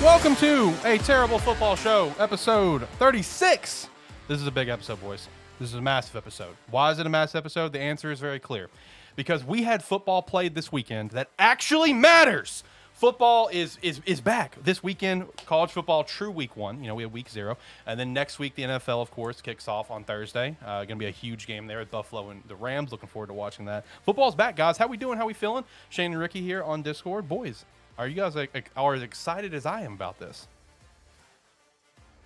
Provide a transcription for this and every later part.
Welcome to A Terrible Football Show, episode 36. This is a big episode, boys. This is a massive episode. Why is it a massive episode? The answer is very clear. Because we had football played this weekend that actually matters. Football is back. This weekend, college football, true week 1. You know, we have week 0. And then next week, the NFL, of course, kicks off on Thursday. Going to be a huge game there with Buffalo and the Rams. Looking forward to watching that. Football's back, guys. How we doing? How we feeling? Shane and Ricky here on Discord. Boys, are you guys are as excited as I am about this?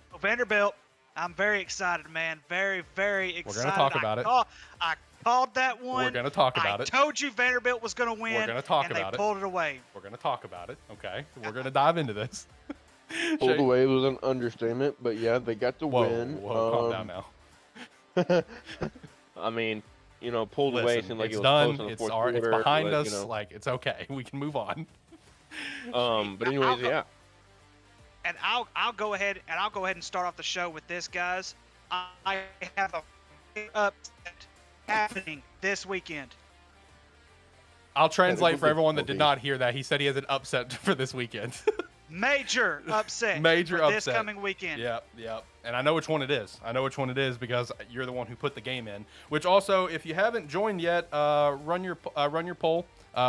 Well, Vanderbilt, I'm very excited, man. Very, very excited. We're going to talk about it. I called that one. We're going to talk about it. I told you Vanderbilt was going to win. We're going to talk about it. And they pulled it away. We're going to talk about it, okay? We're going to dive into this. Pulled away was an understatement, but yeah, they got the win. Whoa, calm down now. I mean, you know, pulled away seemed like it was done. close in the It's fourth already, quarter. it's behind us. You know. Like, it's okay. We can move on. But anyways, yeah. And I'll go ahead and start off the show with this, guys. I have a big upset happening this weekend. I'll translate for everyone that did not hear that. He said he has an upset for this weekend. Major upset. Major for upset. This coming weekend. Yep. And I know which one it is. I know which one it is because you're the one who put the game in. Which also, if you haven't joined yet, run your poll.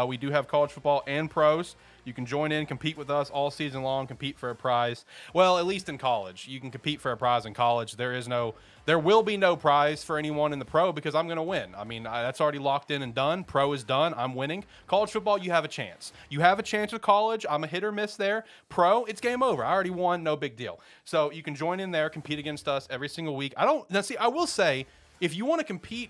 We do have college football and pros. You can join in, compete with us all season long, compete for a prize. Well, at least in college. You can compete for a prize in college. There will be no prize for anyone in the pro because I'm going to win. I mean, that's already locked in and done. Pro is done. I'm winning. College football, you have a chance. You have a chance with college. I'm a hit or miss there. Pro, it's game over. I already won. No big deal. So you can join in there, compete against us every single week. I will say, if you want to compete,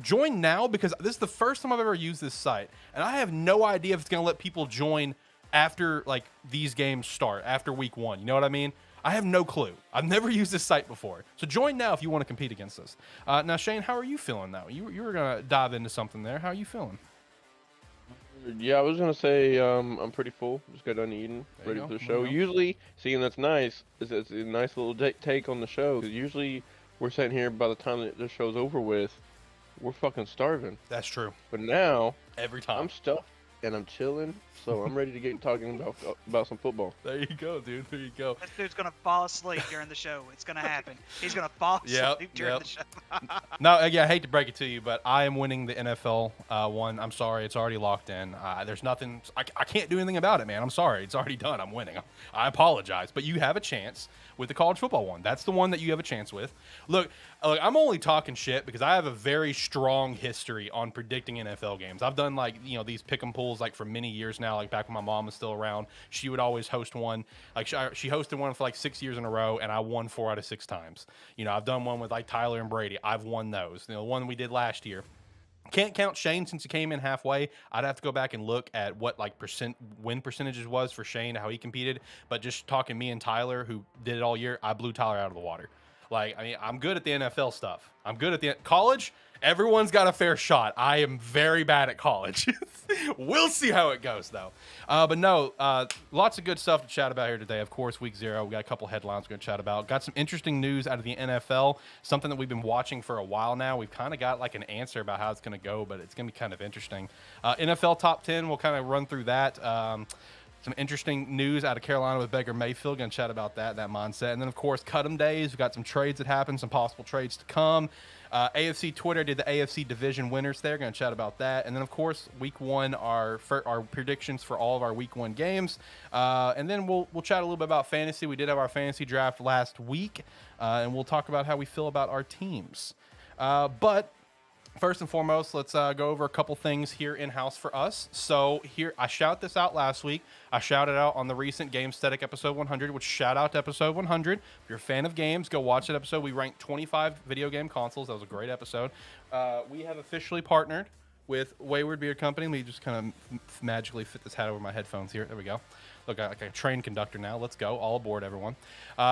join now because this is the first time I've ever used this site. And I have no idea if it's going to let people join after like these games start, after week 1. You know what I mean? I have no clue. I've never used this site before. So join now if you want to compete against us. Now, Shane, how are you feeling now? You were going to dive into something there. How are you feeling? Yeah, I was going to say I'm pretty full. Just got done eating, ready for the show. Usually, seeing that's nice, it's a nice little take on the show. 'Cause usually, we're sitting here by the time that the show's over with, we're fucking starving. That's true. But now, every time I'm stuffed. And I'm chilling, so I'm ready to get talking about some football. There you go, dude. There you go. This dude's gonna fall asleep during the show. It's gonna happen. He's gonna fall asleep during the show. No, yeah, I hate to break it to you, but I am winning the NFL one. I'm sorry, it's already locked in. There's nothing. I can't do anything about it, man. I'm sorry, it's already done. I'm winning. I apologize, but you have a chance with the college football one. That's the one that you have a chance with. Look, I'm only talking shit because I have a very strong history on predicting NFL games. I've done these pick 'em pools like for many years now. Like back when my mom was still around, she would always host one. Like she hosted one for like 6 years in a row, and I won 4 out of 6 times. You know, I've done one with like Tyler and Brady. I've won those. You know, the one we did last year. Can't count Shane since he came in halfway. I'd have to go back and look at what like win percentages was for Shane, how he competed. But just talking me and Tyler, who did it all year, I blew Tyler out of the water. Like, I mean, I'm good at the NFL stuff. I'm good at the college. Everyone's got a fair shot. I am very bad at college. We'll see how it goes, though. But no, lots of good stuff to chat about here today. Of course, week 0, we got a couple headlines we're going to chat about. Got some interesting news out of the NFL, something that we've been watching for a while now. We've kind of got like an answer about how it's going to go, but it's going to be kind of interesting. NFL top 10, we'll kind of run through that. Some interesting news out of Carolina with Baker Mayfield. Going to chat about that mindset. And then, of course, cut 'em days. We've got some trades that happened, some possible trades to come. AFC Twitter did the AFC division winners there. Going to chat about that. And then, of course, week 1, our predictions for all of our week 1 games. And then we'll chat a little bit about fantasy. We did have our fantasy draft last week. And we'll talk about how we feel about our teams. But first and foremost, let's go over a couple things here in-house for us. So here, I shouted this out last week. I shouted out on the recent Gamesthetic episode 100, which shout out to episode 100. If you're a fan of games, go watch that episode. We ranked 25 video game consoles. That was a great episode. We have officially partnered with Wayward Beard Company. Let me just kind of magically fit this hat over my headphones here. There we go. Look, like a train conductor now. Let's go. All aboard, everyone.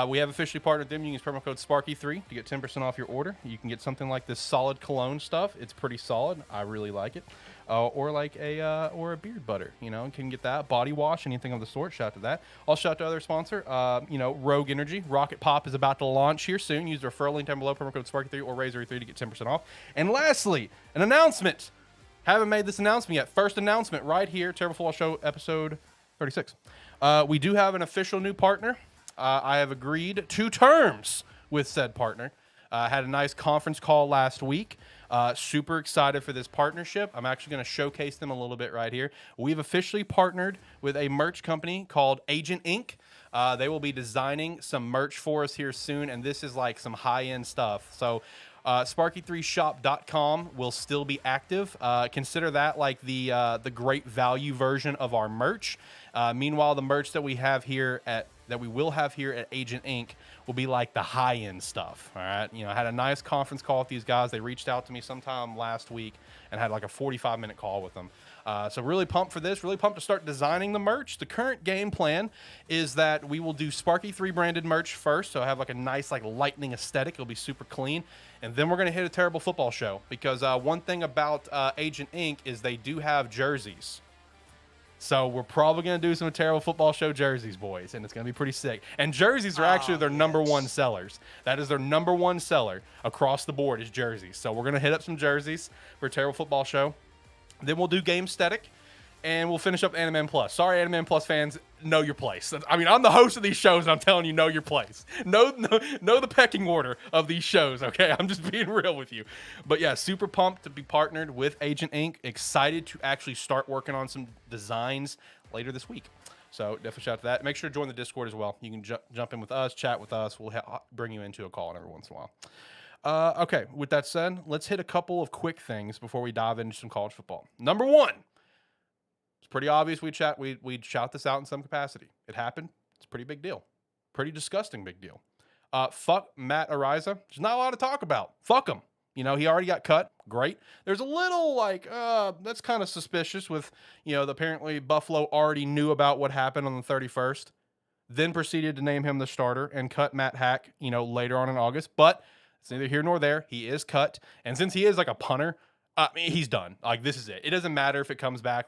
We have officially partnered with them. You can use promo code SparkE3 to get 10% off your order. You can get something like this solid cologne stuff. It's pretty solid. I really like it. Or like or a beard butter. You know, you can get that. Body wash, anything of the sort. Shout out to that. Also shout out to other sponsor. Rogue Energy. Rocket Pop is about to launch here soon. Use the referral link down below. Promo code SparkE3 or Razor3 to get 10% off. And lastly, an announcement. Haven't made this announcement yet. First announcement right here. Terrible Football Show episode 36. We do have an official new partner. I have agreed to terms with said partner. Had a nice conference call last week. Super excited for this partnership. I'm actually going to showcase them a little bit right here. We've officially partnered with a merch company called Agent Inc. They will be designing some merch for us here soon, and this is like some high-end stuff. So SparkE3shop.com will still be active. Consider that like the great value version of our merch. Meanwhile, the merch that we will have here at Agent Inc. will be like the high-end stuff. All right, I had a nice conference call with these guys. They reached out to me sometime last week and had like a 45-minute call with them. So really pumped for this. Really pumped to start designing the merch. The current game plan is that we will do SparkE3 branded merch first. So I have like a nice like lightning aesthetic. It'll be super clean. And then we're going to hit a terrible football show because one thing about Agent Inc. is they do have jerseys. So we're probably going to do some terrible football show jerseys, boys, and it's going to be pretty sick. And jerseys are actually their number one sellers. That is their number one seller across the board is jerseys. So we're going to hit up some jerseys for a terrible football show. Then we'll do Gamesthetic, and we'll finish up AniMan Plus. Sorry, AniMan Plus fans, know your place. I mean, I'm the host of these shows, and I'm telling you, know your place. Know the pecking order of these shows, okay? I'm just being real with you. But yeah, super pumped to be partnered with Agent Inc. Excited to actually start working on some designs later this week. So definitely shout out to that. Make sure to join the Discord as well. You can jump in with us, chat with us. We'll bring you into a call every once in a while. Okay, with that said, let's hit a couple of quick things before we dive into some college football. Number one, it's pretty obvious we'd shout this out in some capacity. It happened. It's a pretty big deal. Pretty disgusting big deal. Fuck Matt Ariza. There's not a lot to talk about. Fuck him. He already got cut. Great. There's a little that's kind of suspicious with, apparently Buffalo already knew about what happened on the 31st, then proceeded to name him the starter and cut Matt Hack, later on in August. But it's neither here nor there. He is cut. And since he is like a punter, he's done. Like, this is it. It doesn't matter if it comes back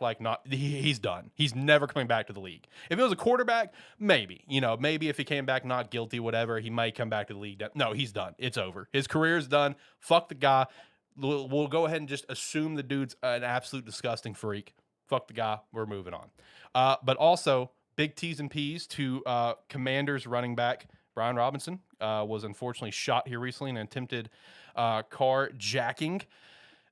he's done. He's never coming back to the league. If it was a quarterback, maybe. Maybe if he came back not guilty, whatever, he might come back to the league. No, he's done. It's over. His career's done. Fuck the guy. We'll go ahead and just assume the dude's an absolute disgusting freak. Fuck the guy. We're moving on. But also, big T's and P's to Commanders running back Brian Robinson. Was unfortunately shot here recently in an attempted carjacking.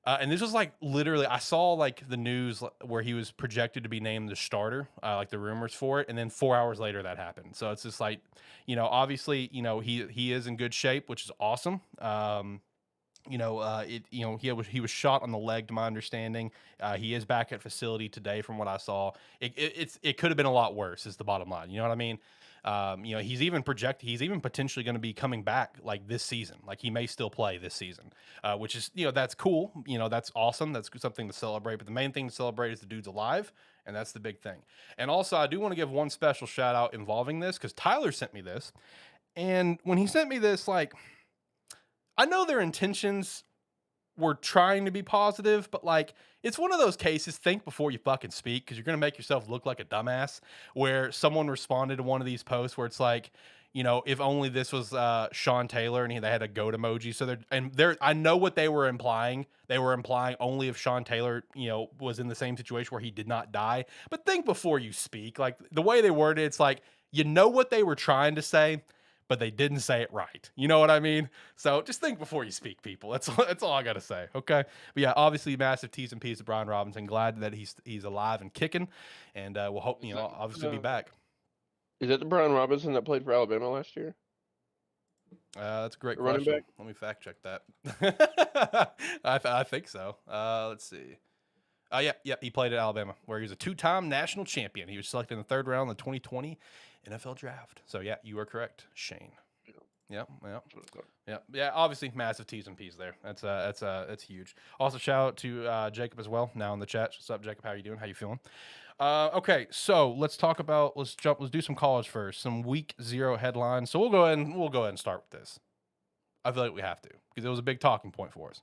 And this was literally, I saw the news where he was projected to be named the starter, the rumors for it. And then 4 hours later that happened. So it's just obviously, he is in good shape, which is awesome. He was shot on the leg to my understanding. He is back at facility today from what I saw. It could have been a lot worse is the bottom line. You know what I mean? He's even potentially going to be coming back this season. He may still play this season, which is, that's cool. That's awesome. That's something to celebrate. But the main thing to celebrate is the dude's alive. And that's the big thing. And also, I do want to give one special shout out involving this because Tyler sent me this. And when he sent me this, I know their intentions were trying to be positive, but it's one of those cases, think before you fucking speak, because you're going to make yourself look like a dumbass, where someone responded to one of these posts where it's if only this was Sean Taylor and they had a goat emoji. So I know what they were implying. They were implying only if Sean Taylor, was in the same situation where he did not die. But think before you speak. The way they worded it, it's what they were trying to say, but they didn't say it right. You know what I mean? So just think before you speak, people. That's all I got to say, okay? But yeah, obviously massive T's and P's to Brian Robinson. Glad that he's alive and kicking, and we'll hope, obviously be back. Is that the Brian Robinson that played for Alabama last year? That's a great question. Back? Let me fact check that. I think so. Let's see. Yeah, he played at Alabama, where he was a two-time national champion. He was selected in the third round in the 2020 NFL draft. So yeah, you are correct, Shane. Yeah. Obviously, massive T's and P's there. That's huge. Also, shout out to Jacob as well, now in the chat. What's up, Jacob? How you doing? How you feeling? Okay, so let's do some college first. Some week 0 headlines. So we'll go ahead and start with this. I feel like we have to because it was a big talking point for us.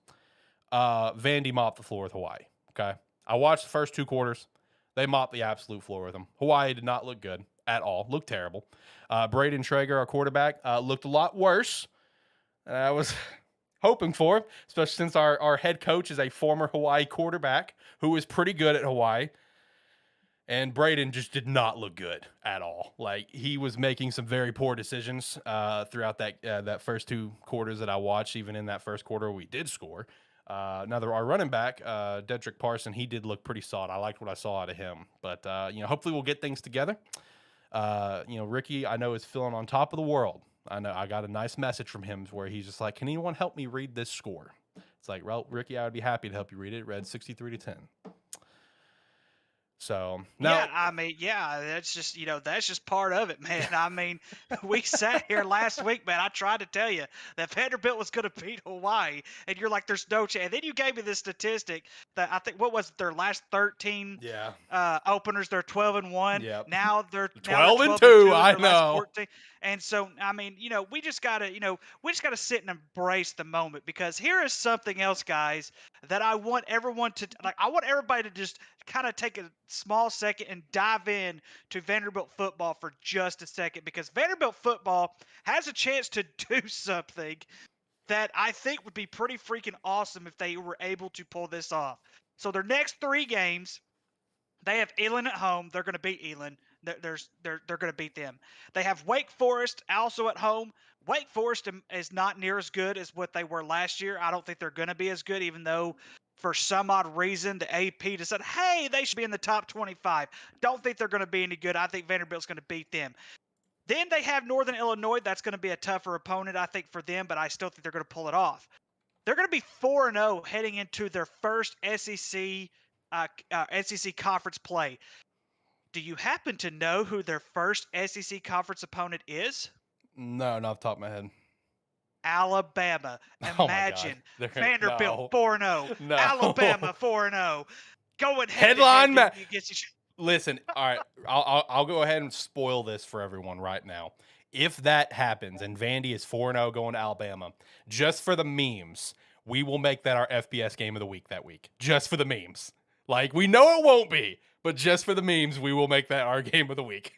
Vandy mopped the floor with Hawaii. Okay, I watched the first 2 quarters. They mopped the absolute floor with them. Hawaii did not look good at all. Looked terrible. Braden Traeger, our quarterback, looked a lot worse than I was hoping for, especially since our head coach is a former Hawaii quarterback who is pretty good at Hawaii. And Braden just did not look good at all. Like, he was making some very poor decisions throughout that first 2 quarters that I watched. Even in that first quarter, we did score. Our running back, Dedrick Parson, he did look pretty solid. I liked what I saw out of him. But hopefully we'll get things together. Ricky, I know, is feeling on top of the world. I know I got a nice message from him where he's just like, "Can anyone help me read this score?" It's like, well, Ricky, I would be happy to help you read it. It read 63-10. So now, that's just part of it, man. I mean, we sat here last week, man. I tried to tell you that Vanderbilt was going to beat Hawaii, and you're like, "There's no chance." And then you gave me this statistic that I think, what was it, their last 13 openers, they're 12-1. Yep. Now they're 12-2. I know. 14. And so, I mean, we just gotta sit and embrace the moment, because here is something else, guys, that I want everyone to like. I want everybody to just kind of take a small second and dive in to Vanderbilt football for just a second, because Vanderbilt football has a chance to do something that I think would be pretty freaking awesome if they were able to pull this off. So their next 3 games, they have Elon at home. They're going to beat Elon. They're going to beat them. They have Wake Forest also at home. Wake Forest is not near as good as what they were last year. I don't think they're going to be as good, even though for some odd reason the AP decided, hey, they should be in the top 25. Don't think they're going to be any good. I think Vanderbilt's going to beat them. Then they have Northern Illinois. That's going to be a tougher opponent, I think, for them, but I still think they're going to pull it off. They're going to be 4-0 heading into their first SEC conference play. Do you happen to know who their first SEC conference opponent is? No, not off the top of my head. Alabama. Imagine Vanderbilt 4-0. No. Alabama 4-0. Going headline match. Listen, all right, I'll go ahead and spoil this for everyone right now. If that happens and Vandy is 4-0 going to Alabama, just for the memes, we will make that our FBS game of the week that week. Just for the memes. Like, we know it won't be, but just for the memes, we will make that our game of the week.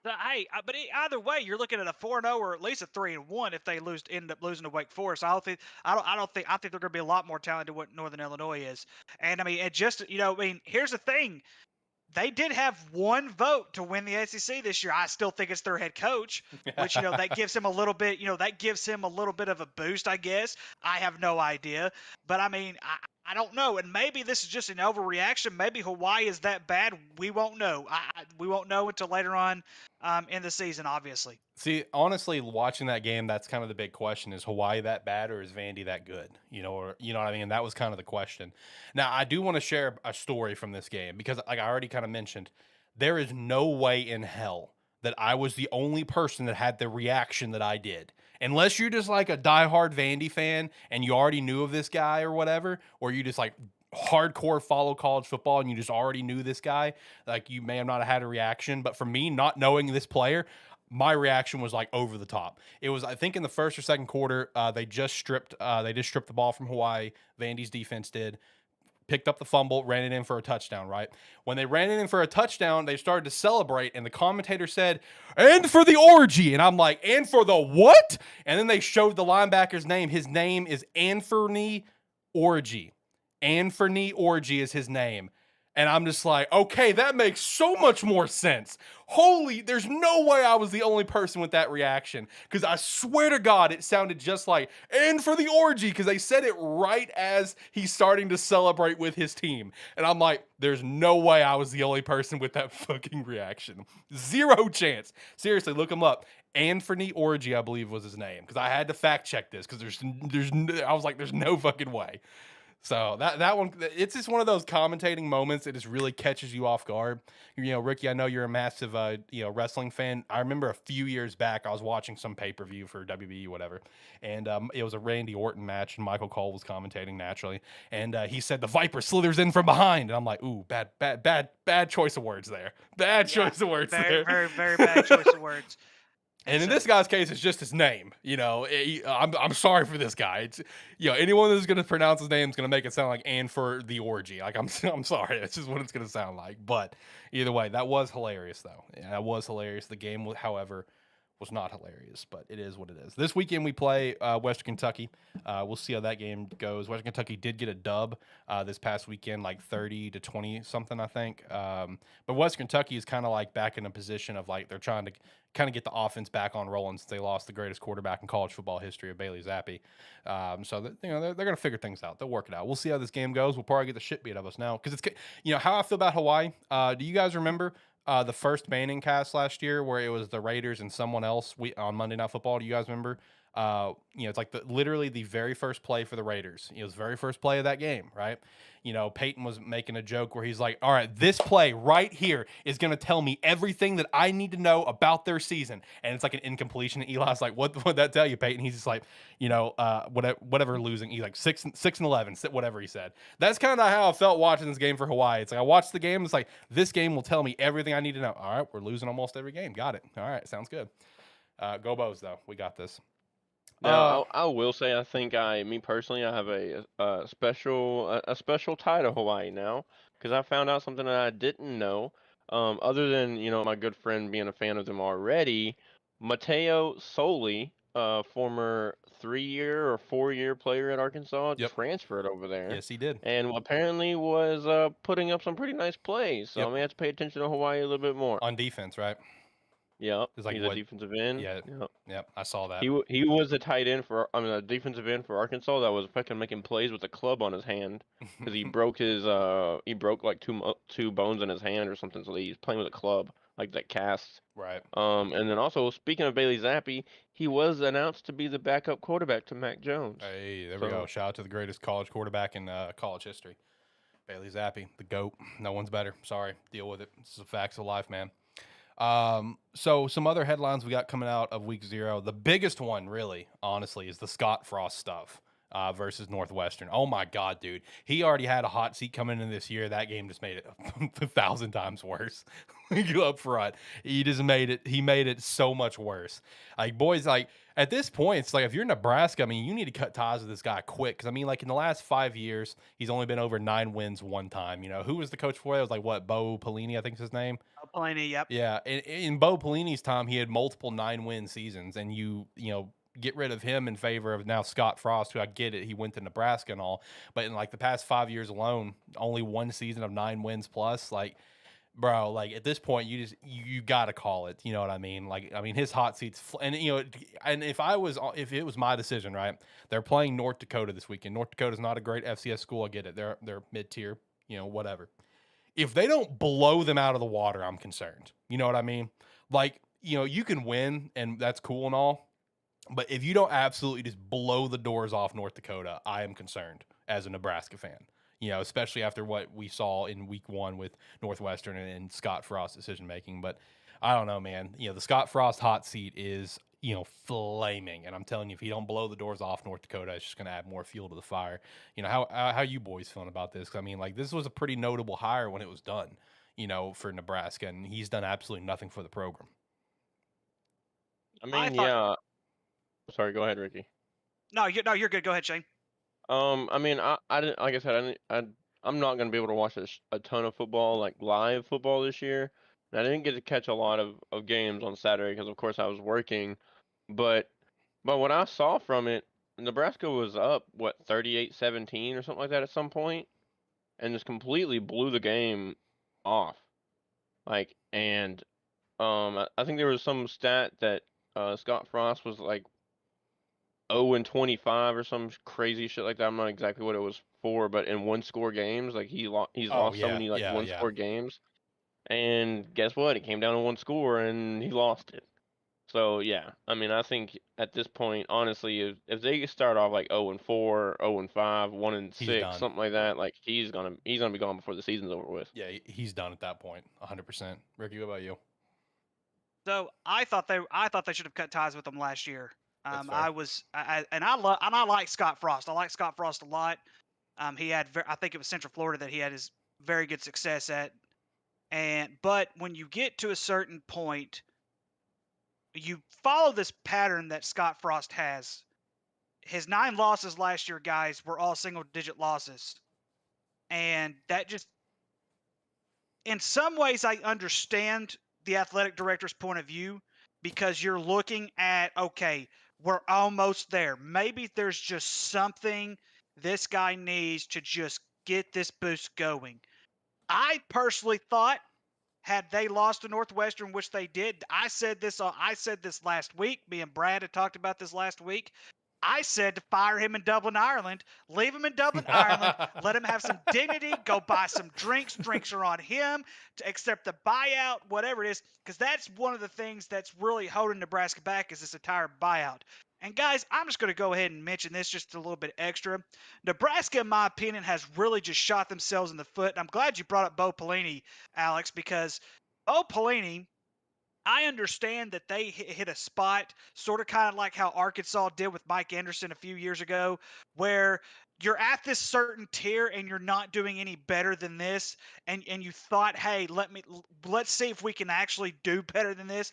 Hey, but either way, you're looking at a 4-0 or at least a 3-1 if they end up losing to Wake Forest. I think they're going to be a lot more talented than what Northern Illinois is. And I mean, here's the thing. They did have 1 vote to win the SEC this year. I still think it's their head coach, which, that gives him a little bit, of a boost, I guess. I have no idea. But I mean, I don't know. And maybe this is just an overreaction. Maybe Hawaii is that bad. We won't know. We won't know until later on in the season, obviously. See, honestly, watching that game, that's kind of the big question. Is Hawaii that bad, or is Vandy that good? You know what I mean? That was kind of the question. Now, I do want to share a story from this game because, like I already kind of mentioned, there is no way in hell that I was the only person that had the reaction that I did. Unless you're just like a diehard Vandy fan and you already knew of this guy or whatever, or you just like hardcore follow college football and you just already knew this guy, like you may have not had a reaction. But for me, not knowing this player, my reaction was like over the top. It was, I think, in the first or second quarter, they just stripped the ball from Hawaii. Vandy's defense did. Picked up the fumble, ran it in for a touchdown, right? When they ran it in for a touchdown, they started to celebrate, and the commentator said, "And for the orgy." And I'm like, "And for the what?" And then they showed the linebacker's name. His name is Anthony Orgy. Anthony Orgy is his name. And I'm just like, okay, that makes so much more sense. There's no way I was the only person with that reaction. Because I swear to God, it sounded just like, "And for the orgy," because they said it right as he's starting to celebrate with his team. And I'm like, there's no way I was the only person with that fucking reaction. Zero chance. Seriously, look him up. Anthony Orgy, I believe was his name. Because I had to fact check this because I was like, there's no fucking way. So that one, it's just one of those commentating moments that just really catches you off guard. Ricky, I know you're a massive, wrestling fan. I remember a few years back, I was watching some pay-per-view for WWE, whatever, and it was a Randy Orton match, and Michael Cole was commentating naturally, and he said the Viper slithers in from behind, and I'm like, ooh, bad choice of words there. Bad choice of words there. Very, very bad choice of words. And in this guy's case, it's just his name. I'm sorry for this guy. It's, anyone that's going to pronounce his name is going to make it sound like "and for the orgy." Like, I'm sorry. That's just what it's going to sound like. But either way, that was hilarious, though. Yeah, that was hilarious. The game, however, was not hilarious, but it is what it is. This weekend we play Western Kentucky. We'll see how that game goes. Western Kentucky did get a dub this past weekend, like 30-20 something, I think. But Western Kentucky is kind of like back in a position of like they're trying to kind of get the offense back on rolling since they lost the greatest quarterback in college football history of Bailey Zappi. So that, they're going to figure things out. They'll work it out. We'll see how this game goes. We'll probably get the shit beat of us now because it's how I feel about Hawaii. Do you guys remember the first Banning cast last year where it was the Raiders and someone else on Monday Night Football? Do you guys remember? It's like literally the very first play for the Raiders. It was the very first play of that game, right? Peyton was making a joke where he's like, all right, this play right here is going to tell me everything that I need to know about their season. And it's like an incompletion. And Eli's like, what would that tell you, Peyton? He's just like, whatever losing. He's like 6-11, whatever he said. That's kind of how I felt watching this game for Hawaii. It's like I watched the game. It's like, this game will tell me everything I need to know. All right, we're losing almost every game. Got it. All right, sounds good. Go Bows, though. We got this. Now, I will say, I think me personally, I have a special tie to Hawaii now because I found out something that I didn't know. Other than my good friend being a fan of them already, Mateo Soli, former 3-year or 4-year player at Arkansas, transferred over there. Yes, he did, and apparently was putting up some pretty nice plays. So I may have to pay attention to Hawaii a little bit more on defense, right? Yep, He's like a defensive end. Yeah, yep, I saw that. He was a tight end a defensive end for Arkansas that was fucking making plays with a club on his hand because he broke like two bones in his hand or something. So he's playing with a club like that cast. Right. And then also speaking of Bailey Zappi, he was announced to be the backup quarterback to Mac Jones. Hey, there we go. Shout out to the greatest college quarterback in college history, Bailey Zappi, the GOAT. No one's better. Sorry, deal with it. This is the facts of life, man. So some other headlines we got coming out of week 0. The biggest one, really, honestly, is the Scott Frost stuff versus Northwestern. Oh my God, dude. He already had a hot seat coming in this year. That game just made it 1,000 times worse. Up front. He made it so much worse. Like, boys, like, at this point, it's like if you're Nebraska, I mean, you need to cut ties with this guy quick. Because, I mean, like, in the last 5 years, he's only been over 9 wins one time. Who was the coach for it? It was like, what, Bo Pelini, I think is his name? Pelini, yep. Yeah. In Bo Pelini's time, he had multiple 9-win seasons. And get rid of him in favor of now Scott Frost, who I get it. He went to Nebraska and all. But in, like, the past 5 years alone, only one season of 9 wins plus. Like, bro, like at this point, you gotta call it. You know what I mean? Like, I mean, his hot seats, and and if it was my decision, right? They're playing North Dakota this weekend. North Dakota's not a great FCS school. I get it. They're mid tier. Whatever. If they don't blow them out of the water, I'm concerned. You know what I mean? Like, you can win, and that's cool and all, but if you don't absolutely just blow the doors off North Dakota, I am concerned as a Nebraska fan. Especially after what we saw in week 1 with Northwestern and Scott Frost decision making. But I don't know, man. The Scott Frost hot seat is, flaming. And I'm telling you, if he don't blow the doors off North Dakota, it's just going to add more fuel to the fire. How you boys feeling about this? 'Cause, I mean, like, this was a pretty notable hire when it was done, for Nebraska. And he's done absolutely nothing for the program. I mean, yeah. Sorry, go ahead, Ricky. No, you're good. Go ahead, Shane. I mean, I didn't, like I said, I'm not gonna be able to watch a ton of football, like live football this year. And I didn't get to catch a lot of games on Saturday because, of course, I was working. But what I saw from it, Nebraska was up 38-17 or something like that at some point, and just completely blew the game off. Like, and I think there was some stat that Scott Frost was like 0-25 or some crazy shit like that. I'm not exactly what it was for, but in one-score games, like he's lost so many one-score games. And guess what? It came down to one score, and he lost it. So yeah, I mean, I think at this point, honestly, if they start off like 0-4, 0-5, 1-6, something like that, like he's gonna be gone before the season's over with. Yeah, he's done at that point, 100%. Ricky, what about you? So I thought they should have cut ties with them last year. I like Scott Frost. I like Scott Frost a lot. He had I think it was Central Florida that he had his very good success at. But when you get to a certain point, you follow this pattern that Scott Frost has. His 9 losses last year, guys, were all single-digit losses. And that just, in some ways, I understand the athletic director's point of view, because you're looking at, okay, we're almost there. Maybe there's just something this guy needs to just get this boost going. I personally thought, had they lost to Northwestern, which they did, I said this last week. Me and Brad had talked about this last week. I said to fire him in Dublin, Ireland, leave him in Dublin, Ireland, let him have some dignity, go buy some drinks. Drinks are on him to accept the buyout, whatever it is, because that's one of the things that's really holding Nebraska back is this entire buyout. And guys, I'm just going to go ahead and mention this just a little bit extra. Nebraska, in my opinion, has really just shot themselves in the foot. And I'm glad you brought up Bo Pelini, Alex, because Bo Pelini, I understand that they hit a spot, sort of kind of like how Arkansas did with Mike Anderson a few years ago, where you're at this certain tier and you're not doing any better than this, and you thought, hey, let's see if we can actually do better than this.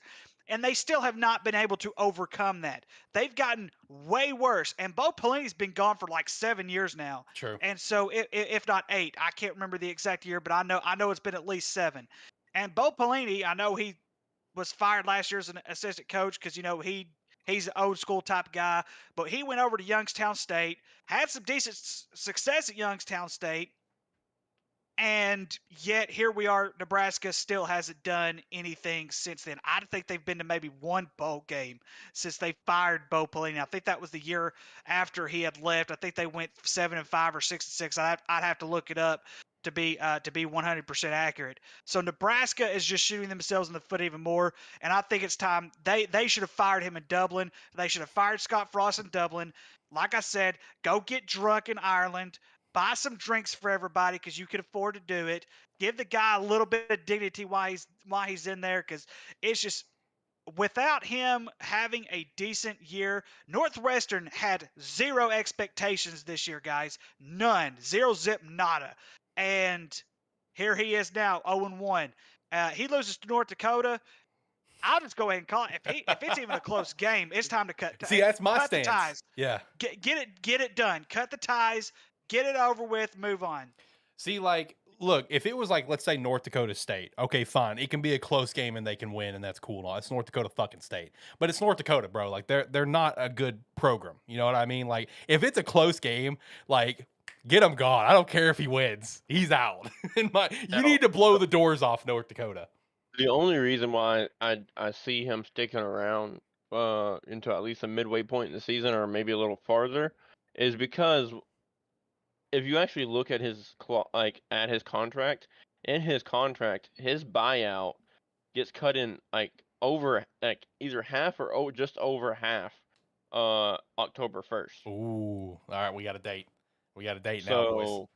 And they still have not been able to overcome that. They've gotten way worse. And Bo Pelini's been gone for like 7 years now. True. And so, if not 8, I can't remember the exact year, but I know it's been at least 7. And Bo Pelini, I know he was fired last year as an assistant coach because he's an old school type guy, but he went over to Youngstown State, had some decent success at Youngstown State, and yet here we are. Nebraska still hasn't done anything since then. I think they've been to maybe one bowl game since they fired Bo Pelini. I think that was the year after he had left. I think they went 7-5 or 6-6. I'd have to look it up to be 100% accurate. So Nebraska is just shooting themselves in the foot even more, and I think it's time they should have fired him in Dublin. They should have fired Scott Frost in Dublin. Like I said, go get drunk in Ireland. Buy some drinks for everybody because you can afford to do it. Give the guy a little bit of dignity while he's in there, because it's just without him having a decent year. Northwestern had zero expectations this year, guys. None. Zero zip nada. And here he is now, 0-1. He loses to North Dakota. I'll just go ahead and call it. If it's even a close game, it's time to cut. See, that's my cut stance. The ties. Yeah. Get it done. Cut the ties. Get it over with. Move on. See, like, look, if it was like, let's say North Dakota State, okay, fine. It can be a close game and they can win, and that's cool and all. It's North Dakota fucking State. But it's North Dakota, bro. Like, they're not a good program. You know what I mean? Like, if it's a close game, like, get him gone. I don't care if he wins. He's out. You need to blow the doors off North Dakota. The only reason why I see him sticking around into at least a midway point in the season, or maybe a little farther, is because if you actually look at his contract, in his contract, his buyout gets cut in over either half or just over half October 1st. Ooh, all right, we got a date. Now, boys. So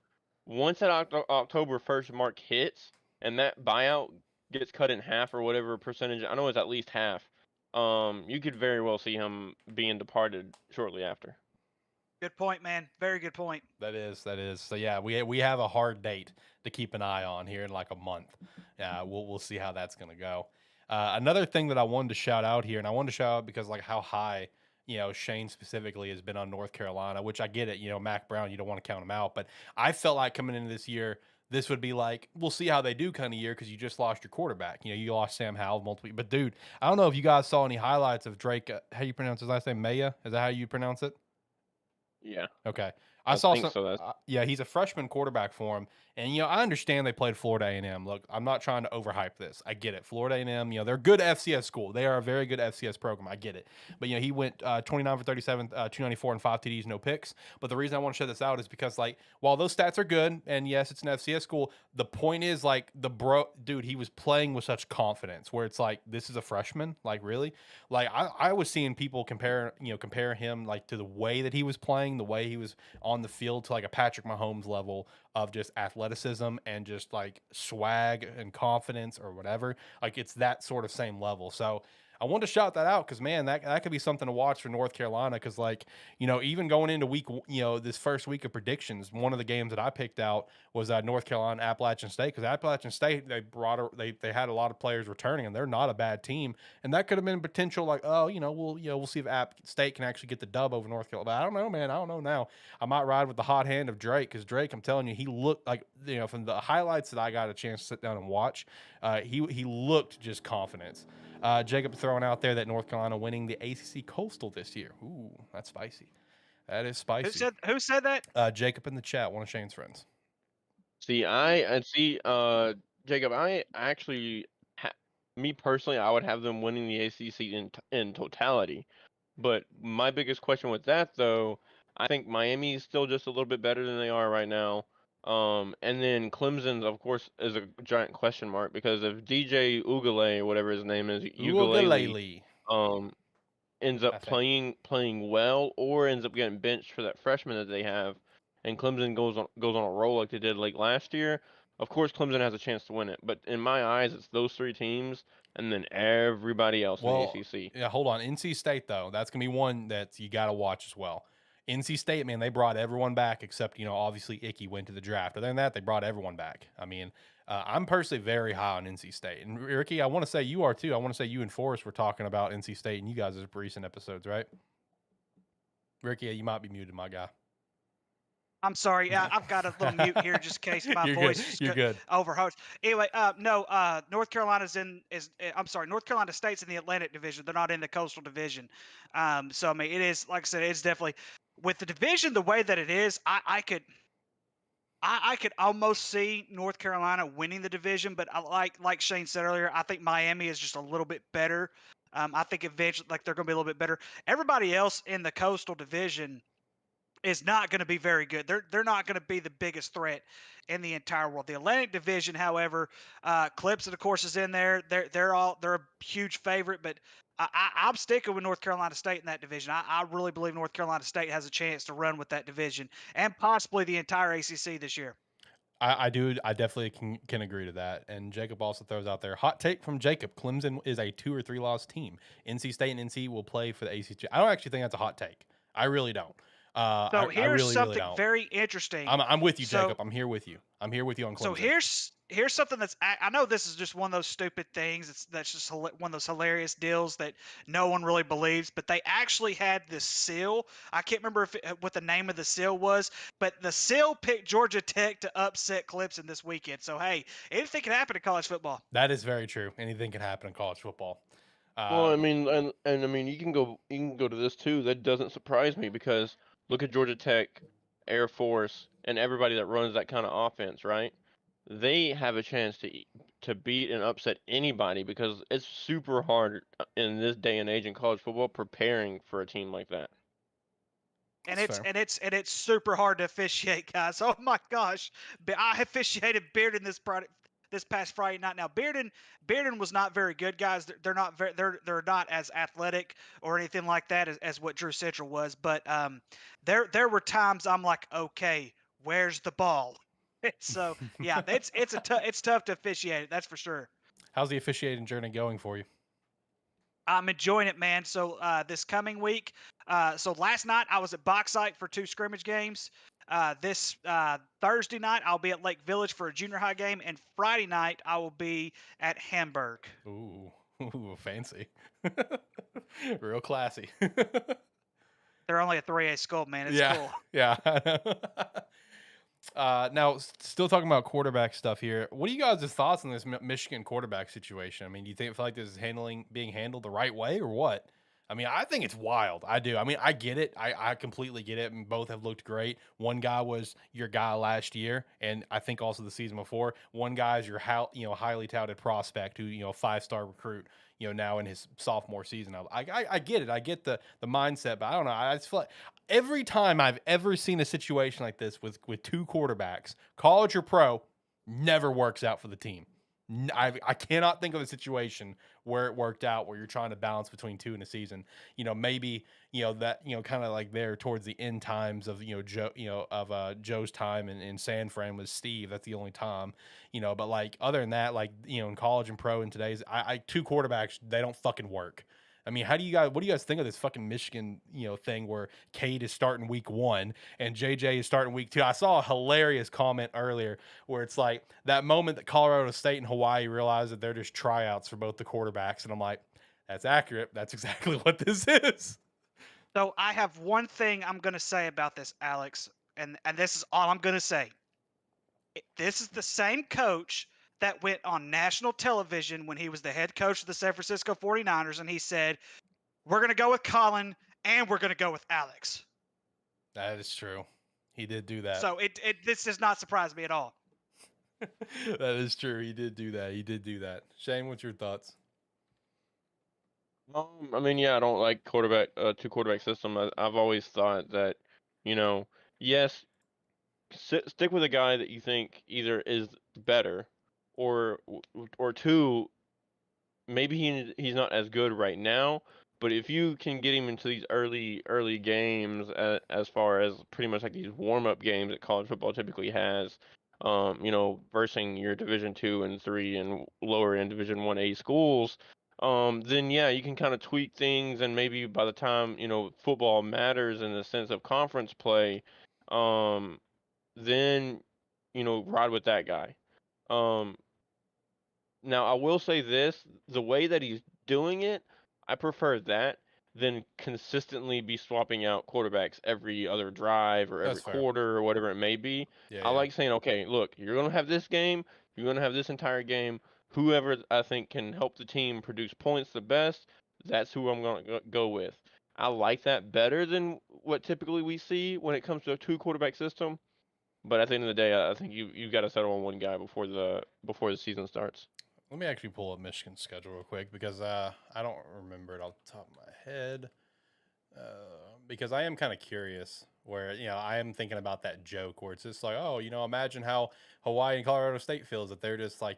once that October 1st mark hits and that buyout gets cut in half or whatever percentage, I know it's at least half, you could very well see him being departed shortly after. Good point, man. Very good point. That is. So yeah, we have a hard date to keep an eye on here in like a month. Yeah, we'll see how that's gonna go. Another thing that I wanted to shout out here, and I wanted to shout out because like how high, Shane specifically has been on North Carolina, which I get it. Mac Brown, you don't want to count him out, but I felt like coming into this year, this would be like, we'll see how they do kind of year because you just lost your quarterback. You lost Sam Howell multiple. But dude, I don't know if you guys saw any highlights of Drake. How you pronounce his last name? Maya? Is that how you pronounce it? Yeah. Okay. I saw some. So yeah, he's a freshman quarterback for him, and I understand they played Florida A&M. Look, I'm not trying to overhype this. I get it. Florida A&M, they're a good FCS school. They are a very good FCS program. I get it. But he went 29 for 37, 294 and 5 TDs, no picks. But the reason I want to show this out is because while those stats are good, and yes, it's an FCS school, the point is dude, he was playing with such confidence. Where it's like, this is a freshman, really. I was seeing people compare him to the way that he was playing, the way he was on the field to a Patrick Mahomes level of just athleticism and just swag and confidence or whatever. It's that sort of same level. So I wanted to shout that out because, man, that could be something to watch for North Carolina because, even going into week, this first week of predictions, one of the games that I picked out was North Carolina Appalachian State because Appalachian State, they had a lot of players returning and they're not a bad team. And that could have been potential we'll see if App State can actually get the dub over North Carolina. But I don't know, man. I don't know now. I might ride with the hot hand of Drake because Drake, I'm telling you, he looked from the highlights that I got a chance to sit down and watch, he looked just confidence. Jacob throwing out there that North Carolina winning the ACC Coastal this year. Ooh, that's spicy. That is spicy. Who said that? Jacob in the chat, one of Shane's friends. See, Jacob, I actually, me personally, I would have them winning the ACC in totality. But my biggest question with that, though, I think Miami is still just a little bit better than they are right now. And then Clemson, of course, is a giant question mark because if DJ Ugalele, whatever his name is, Ugalele, ends up playing well or ends up getting benched for that freshman that they have, and Clemson goes on a roll like they did like last year, of course Clemson has a chance to win it. But in my eyes, it's those three teams and then everybody else in the ACC. Yeah, hold on. NC State, though, that's going to be one that you got to watch as well. NC State, man, they brought everyone back except, obviously Icky went to the draft. Other than that, they brought everyone back. I mean, I'm personally very high on NC State. And Ricky, I want to say you are too. I want to say you and Forrest were talking about NC State and you guys' recent episodes, right? Ricky, you might be muted, my guy. I'm sorry. Yeah, I've got a little mute here just in case my voice is overhost. Anyway, no, North Carolina State's in the Atlantic Division. They're not in the Coastal Division. So I mean, it is, like I said, it's definitely with the division the way that it is. I could almost see North Carolina winning the division, but like Shane said earlier, I think Miami is just a little bit better. I think eventually, they're going to be a little bit better. Everybody else in the Coastal Division is not going to be very good. They're not going to be the biggest threat in the entire world. The Atlantic Division, however, Clemson, of course, is in there. They're a huge favorite, but I'm sticking with North Carolina State in that division. I really believe North Carolina State has a chance to run with that division and possibly the entire ACC this year. I do. I definitely can agree to that. And Jacob also throws out there, hot take from Jacob: Clemson is a 2 or 3 loss team. NC State and NC will play for the ACC. I don't actually think that's a hot take. I really don't. So here's something very interesting. I'm with you, Jacob. I'm here with you. I'm here with you on Clemson. So here's something that's, I know this is just one of those stupid things. That's just one of those hilarious deals that no one really believes. But they actually had this seal. I can't remember what the name of the seal was, but the seal picked Georgia Tech to upset Clemson this weekend. So hey, anything can happen in college football. That is very true. Anything can happen in college football. Well, I mean, and I mean, you can go to this too. That doesn't surprise me because look at Georgia Tech, Air Force, and everybody that runs that kind of offense, right? They have a chance to beat and upset anybody because it's super hard in this day and age in college football preparing for a team like that. And it's super hard to officiate, guys. Oh my gosh, I officiated Bearden this past Friday night. Now Bearden was not very good, guys. They're not as athletic or anything like that as what Drew Central was. But there were times I'm like, okay, where's the ball? So yeah, it's tough to officiate it. That's for sure. How's the officiating journey going for you? I'm enjoying it, man. So this coming week, so last night I was at Bauxite for 2 scrimmage games. This Thursday night I'll be at Lake Village for a junior high game, and Friday night I will be at Hamburg. Ooh, fancy. Real classy. They're only a 3A school, man. It's cool. Yeah. Now, still talking about quarterback stuff here. What are you guys' thoughts on this Michigan quarterback situation? I mean, do you feel like this is being handled the right way or what? I mean, I think it's wild. I do. I mean, I get it. I completely get it. And both have looked great. One guy was your guy last year, and I think also the season before. One guy is your highly touted prospect who 5-star recruit. Now in his sophomore season. I get it. I get the mindset, but I don't know. I just feel like every time I've ever seen a situation like this with 2 quarterbacks, college or pro, never works out for the team. I cannot think of a situation where it worked out where you're trying to balance between 2 in a season. Maybe that kind of like there towards the end times of Joe's time in San Fran with Steve. That's the only time. But like other than that, like in college and pro in today's, 2 quarterbacks, they don't fucking work. I mean, what do you guys think of this fucking Michigan, thing where Cade is starting week 1 and JJ is starting week 2? I saw a hilarious comment earlier where it's like that moment that Colorado State and Hawaii realize that they're just tryouts for both the quarterbacks. And I'm like, that's accurate. That's exactly what this is. So I have one thing I'm going to say about this, Alex, and this is all I'm going to say. This is the same coach that went on national television when he was the head coach of the San Francisco 49ers, and he said, "We're going to go with Colin, and we're going to go with Alex." That is true. He did do that. So this does not surprise me at all. That is true. He did do that. He did do that. Shane, what's your thoughts? I mean, yeah, I don't like two quarterback system. I've always thought that, yes, stick with a guy that you think either is better, or two, maybe he's not as good right now, but if you can get him into these early games, as far as pretty much like these warm up games that college football typically has, versing your Division 2 and 3 and lower end Division 1A schools, then yeah, you can kind of tweak things, and maybe by the time football matters in the sense of conference play, then ride with that guy. Um, Now, I will say this, the way that he's doing it, I prefer that than consistently be swapping out quarterbacks every other drive or every That's fair. quarter or whatever it may be. Yeah, I like saying, okay, look, you're going to have this game, you're going to have this entire game. Whoever I think can help the team produce points the best, that's who I'm going to go with. I like that better than what typically we see when it comes to a two quarterback system. But at the end of the day, I think you've got to settle on one guy before the season starts. Let me actually pull up Michigan's schedule real quick because I don't remember it off the top of my head. Because I am kind of curious where, I am thinking about that joke where it's just like, oh, imagine how Hawaii and Colorado State feels that they're just like,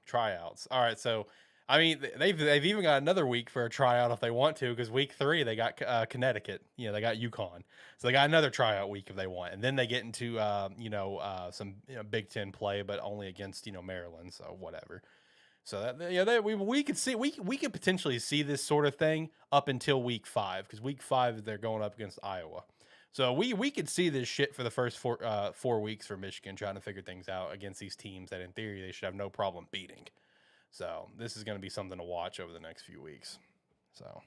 tryouts. All right. So, I mean, they've even got another week for a tryout if they want to, because week 3 they got Connecticut, they got UConn. So they got another tryout week if they want. And then they get into, some Big Ten play, but only against, Maryland. So whatever. So that we could see we could potentially see this sort of thing up until week 5, because week 5 they're going up against Iowa. So we could see this shit for the first 4 weeks for Michigan, trying to figure things out against these teams that in theory they should have no problem beating. So this is going to be something to watch over the next few weeks. So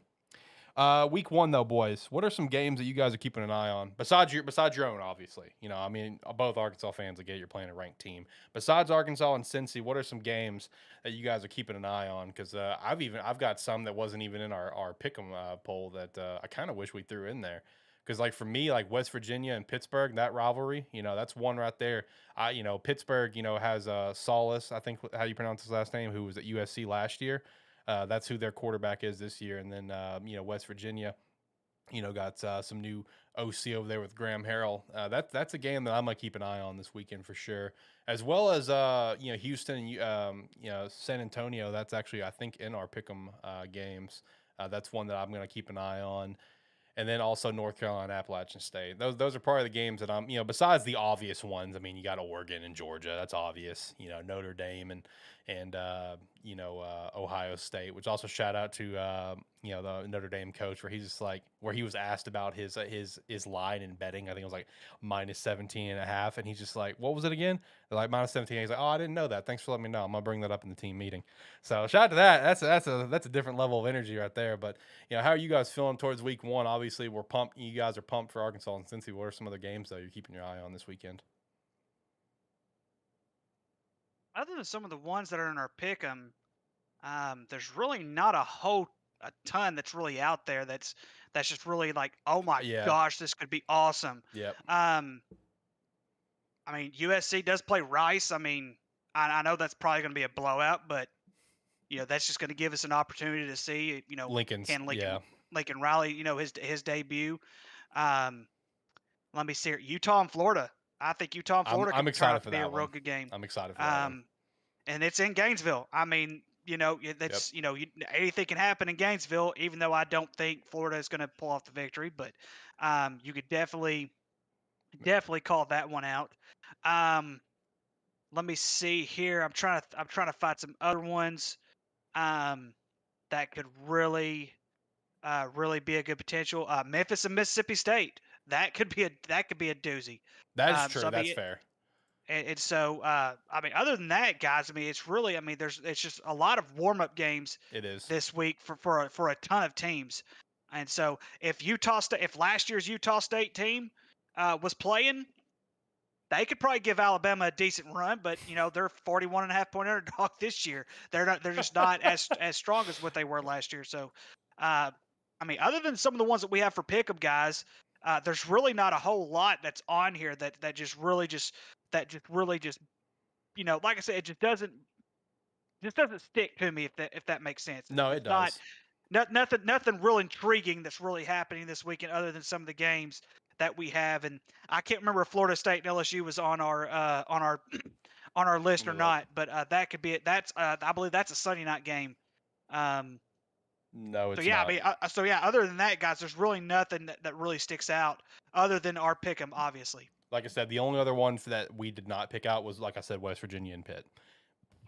week 1 though, boys, what are some games that you guys are keeping an eye on besides your own, obviously? I mean, both Arkansas fans, I get you're playing a ranked team. Besides Arkansas and Cincy, what are some games that you guys are keeping an eye on? Because I've got some that wasn't even in our pick 'em poll that I kind of wish we threw in there. Because like for me, like West Virginia and Pittsburgh, that rivalry, that's one right there. Pittsburgh, has Solis, I think how you pronounce his last name, who was at USC last year. That's who their quarterback is this year. And then, West Virginia, got some new OC over there with Graham Harrell. That's a game that I'm going to keep an eye on this weekend for sure. As well as, Houston and, San Antonio. That's actually, I think, in our Pick'em games. That's one that I'm going to keep an eye on. And then also North Carolina, Appalachian State. Those are part of the games that I'm, besides the obvious ones. I mean, you got Oregon and Georgia. That's obvious. Notre Dame and Ohio State, which also shout out to, the Notre Dame coach where he was asked about his line in betting. I think it was like minus 17.5. And he's just like, what was it again? They're like minus 17. He's like, oh, I didn't know that. Thanks for letting me know. I'm going to bring that up in the team meeting. So shout out to that. That's a different level of energy right there. But, how are you guys feeling towards week 1? Obviously, we're pumped. You guys are pumped for Arkansas and Cincy. What are some other games, though, you're keeping your eye on this weekend? Other than some of the ones that are in our pick 'em, there's really not a ton that's really out there that's just really like, oh my gosh, this could be awesome. Yep. I mean, USC does play Rice. I mean, I know that's probably going to be a blowout, but that's just going to give us an opportunity to see, Lincoln Riley, his debut. Let me see here. Utah and Florida. I think Utah and Florida I'm could excited turn out for to be that a real one. good game. I'm excited for that one. And it's in Gainesville. I mean, that's anything can happen in Gainesville. Even though I don't think Florida is going to pull off the victory, but you could definitely call that one out. Let me see here. I'm trying to find some other ones that could really be a good potential. Memphis and Mississippi State. That could be a doozy. That is true. That's fair. And so, I mean, other than that, guys, I mean, it's just a lot of warm up games. It is this week for a ton of teams. And so, if last year's Utah State team was playing, They could probably give Alabama a decent run, but they're 41.5-point underdog this year. They're just not as strong as what they were last year. So, I mean, other than some of the ones that we have for pick 'em guys, there's really not a whole lot that's on here that just really just like I said, it just doesn't stick to me if that makes sense. No, it It's not does. nothing real intriguing that's really happening this weekend other than some of the games that we have. And I can't remember if Florida State and LSU was on our on our list Let or me look. not, but that could be it. That's I believe that's a Sunday night game. Um, No, so it's yeah, I not. mean, other than that, guys, there's really nothing that really sticks out other than our pick 'em, obviously. Like I said, the only other ones that we did not pick out was, like I said, West Virginia and Pitt.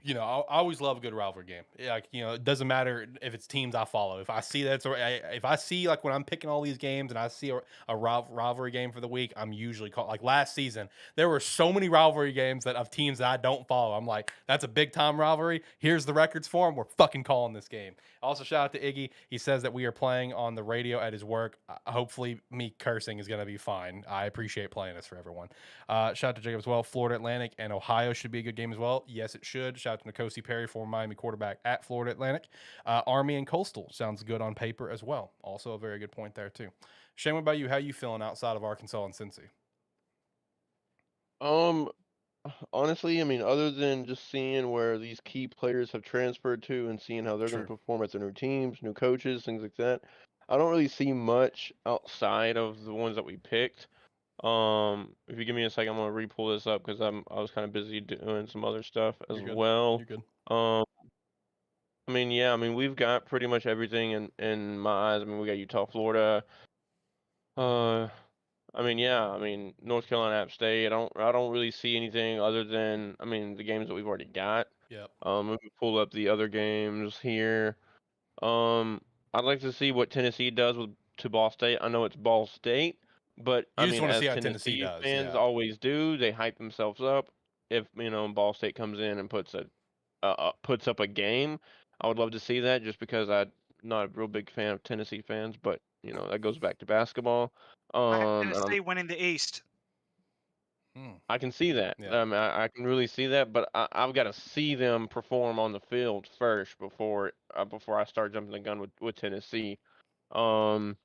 I always love a good rivalry game. Like, it doesn't matter if it's teams I follow. If I see if I see, like, when I'm picking all these games and I see a rivalry game for the week, I'm usually like last season, there were so many rivalry games of teams that I don't follow. I'm like, that's a big time rivalry. Here's the records for them. We're fucking calling this game. Also, shout out to Iggy. He says that we are playing on the radio at his work. Hopefully, me cursing is going to be fine. I appreciate playing this for everyone. Shout out to Jacob as well. Florida Atlantic and Ohio should be a good game as well. Yes, it should. Shout out to Nkosi Perry, former Miami quarterback at Florida Atlantic. Army and Coastal sounds good on paper as well. Also a very good point there too. Shane, what about you? How you feeling outside of Arkansas and Cincy? Honestly, I mean, other than just seeing where these key players have transferred to and seeing how they're going to True. perform at their new teams, new coaches, things like that, I don't really see much outside of the ones that we picked. If you give me a second, I'm gonna re-pull this up because I was kind of busy doing some other stuff as You're good. well. You're good. I mean, yeah, I mean, we've got pretty much everything in my eyes. I mean, we got Utah, Florida. Uh, I mean, yeah, I mean, North Carolina, App State. I don't really see anything other than, I mean, the games that we've already got. Yep. Let me pull up the other games here. Um, I'd like to see what Tennessee does to Ball State. I know it's Ball State, but You I just mean, want to see as how Tennessee Tennessee does. fans Yeah. always do, they hype themselves up. If Ball State comes in and puts up a game, I would love to see that. Just because I'm not a real big fan of Tennessee fans, but that goes back to basketball. I have And Tennessee winning the East. I can see that. Yeah. I can really see that, but I've got to see them perform on the field first before I start jumping the gun with Tennessee. Um,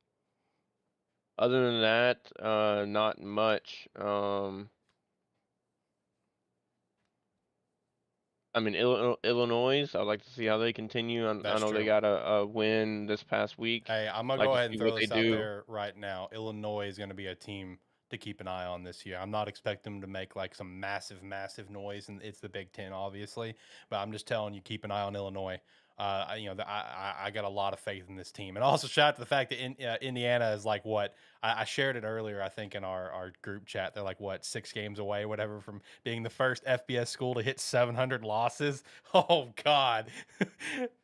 Other than that, not much. I mean, Illinois, I'd like to see how they continue. I That's know they true. got a win this past week. Hey, I'm I'd gonna like go to ahead and see throw what they this out do. there right now. Illinois is gonna be a team to keep an eye on this year. I'm not expecting them to make like some massive, massive noise, and it's the Big Ten, obviously. But I'm just telling you, keep an eye on Illinois. I got a lot of faith in this team, and also shout out to the fact that Indiana is like what I shared it earlier. I think in our group chat, they're like what 6 games away, whatever, from being the first FBS school to hit 700 losses. Oh God,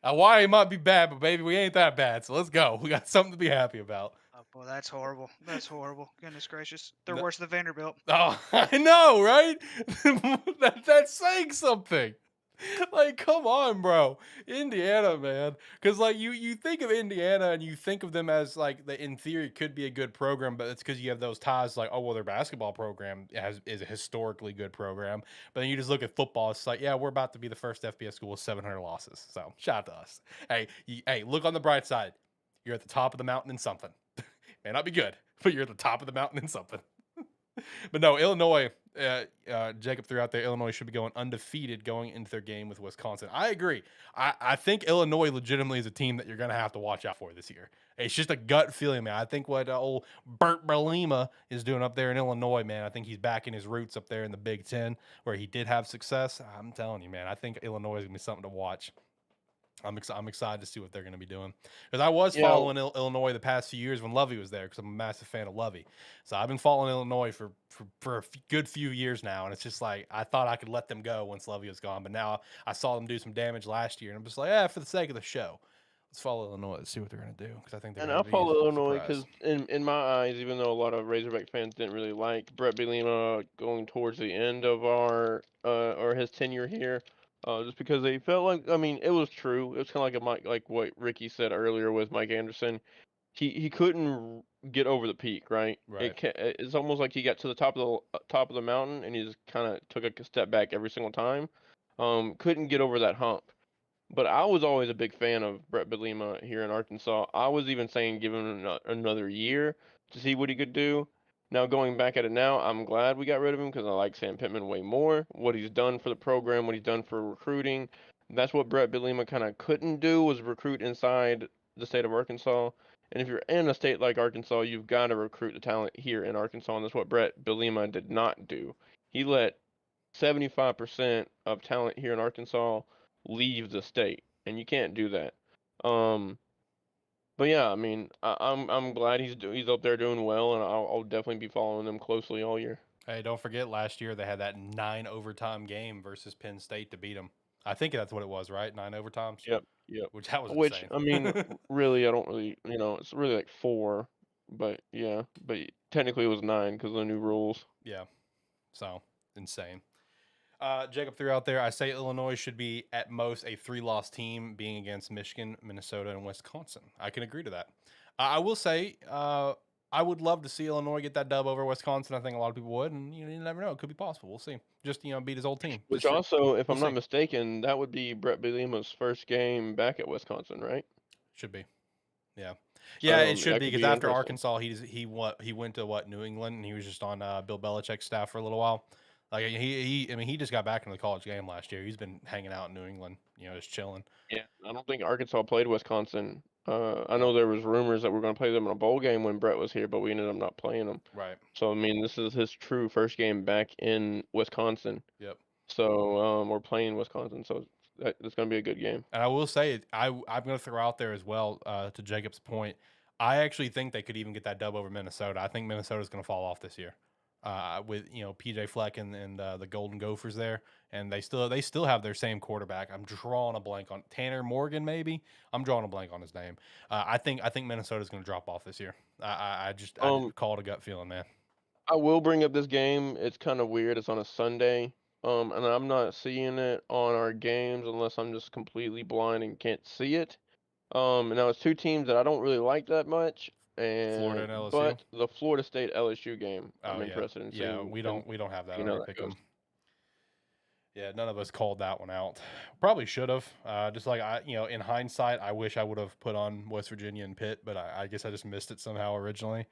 Hawaii might be bad, but baby, we ain't that bad. So let's go. We got something to be happy about. Oh boy, that's horrible. That's horrible. Goodness gracious, they're No- worse than Vanderbilt. Oh, I know, right? That's saying something. Like, come on, bro. Indiana, man. Because, like, you think of Indiana and you think of them as, like, in theory, could be a good program, but it's because you have those ties, like, oh, well, their basketball program is a historically good program. But then you just look at football, it's like, yeah, we're about to be the first FBS school with 700 losses. So, shout out to us. Hey, look on the bright side. You're at the top of the mountain in something. May not be good, but you're at the top of the mountain in something. But no, Illinois, Jacob threw out there, Illinois should be going undefeated going into their game with Wisconsin. I agree. I think Illinois legitimately is a team that you're going to have to watch out for this year. It's just a gut feeling, man. I think what old Burt Belima is doing up there in Illinois, man, I think he's back in his roots up there in the Big Ten where he did have success. I'm telling you, man, I think Illinois is going to be something to watch. I'm excited to see what they're going to be doing because I was following Illinois the past few years when Lovey was there because I'm a massive fan of Lovey. So I've been following Illinois for a good few years now, and it's just like I thought I could let them go once Lovey was gone, but now I saw them do some damage last year, and I'm just like, for the sake of the show, let's follow Illinois. Let's see what they're going to do because I think they're And going I to be follow Illinois surprised. because, in my eyes, even though a lot of Razorback fans didn't really like Brett Bielema going towards the end of our or his tenure here, just because they felt like, I mean, it was true. It was kind of like like what Ricky said earlier with Mike Anderson. he couldn't get over the peak, right? Right. It's almost like he got to the top of the mountain and he just kind of took a step back every single time. Couldn't get over that hump. But I was always a big fan of Brett Bielema here in Arkansas. I was even saying give him another year to see what he could do. Now going back at it now, I'm glad we got rid of him because I like Sam Pittman way more. What he's done for the program, what he's done for recruiting, that's what Brett Bielema kind of couldn't do was recruit inside the state of Arkansas. And if you're in a state like Arkansas, you've got to recruit the talent here in Arkansas, and that's what Brett Bielema did not do. He let 75% of talent here in Arkansas leave the state, and you can't do that. Um, but yeah, I mean, I'm glad he's up there doing well, and I'll definitely be following them closely all year. Hey, don't forget last year they had that 9 overtime game versus Penn State to beat them. I think that's what it was, right? 9 overtimes. Yep, yep. Which that was Which insane. I mean, really, I don't really, it's really like 4, but yeah, but technically it was 9 because of the new rules. Yeah. So insane. Jacob threw out there, I say Illinois should be at most a 3-loss team being against Michigan, Minnesota, and Wisconsin. I can agree to that. I will say I would love to see Illinois get that dub over Wisconsin. I think a lot of people would, and you never know. It could be possible. We'll see. Just, beat his old team. Which also, if we'll I'm not see. mistaken, that would be Brett Bielema's first game back at Wisconsin, right? Should be. Yeah. Yeah, it should that be could because be after interesting. Arkansas, he went to New England, and he was just on Bill Belichick's staff for a little while. Like he just got back into the college game last year. He's been hanging out in New England, just chilling. Yeah, I don't think Arkansas played Wisconsin. I know there was rumors that we're going to play them in a bowl game when Brett was here, but we ended up not playing them. Right. So I mean, this is his true first game back in Wisconsin. Yep. So we're playing Wisconsin, so it's going to be a good game. And I will say, I'm going to throw out there as well to Jacob's point. I actually think they could even get that dub over Minnesota. I think Minnesota's going to fall off this year. With PJ Fleck and the Golden Gophers there, and they still have their same quarterback. I'm drawing a blank on Tanner Morgan, maybe. I'm drawing a blank on his name. I think Minnesota's going to drop off this year. I just call it a gut feeling, man. I will bring up this game. It's kind of weird. It's on a Sunday, and I'm not seeing it on our games unless I'm just completely blind and can't see it. And now it's 2 teams that I don't really like that much. Florida and LSU. But the Florida State LSU game, I'm yeah. interested in seeing. Yeah, we don't have that on our pick 'em. Yeah, none of us called that one out. Probably should have. Just like in hindsight, I wish I would have put on West Virginia and Pitt, but I guess I just missed it somehow originally.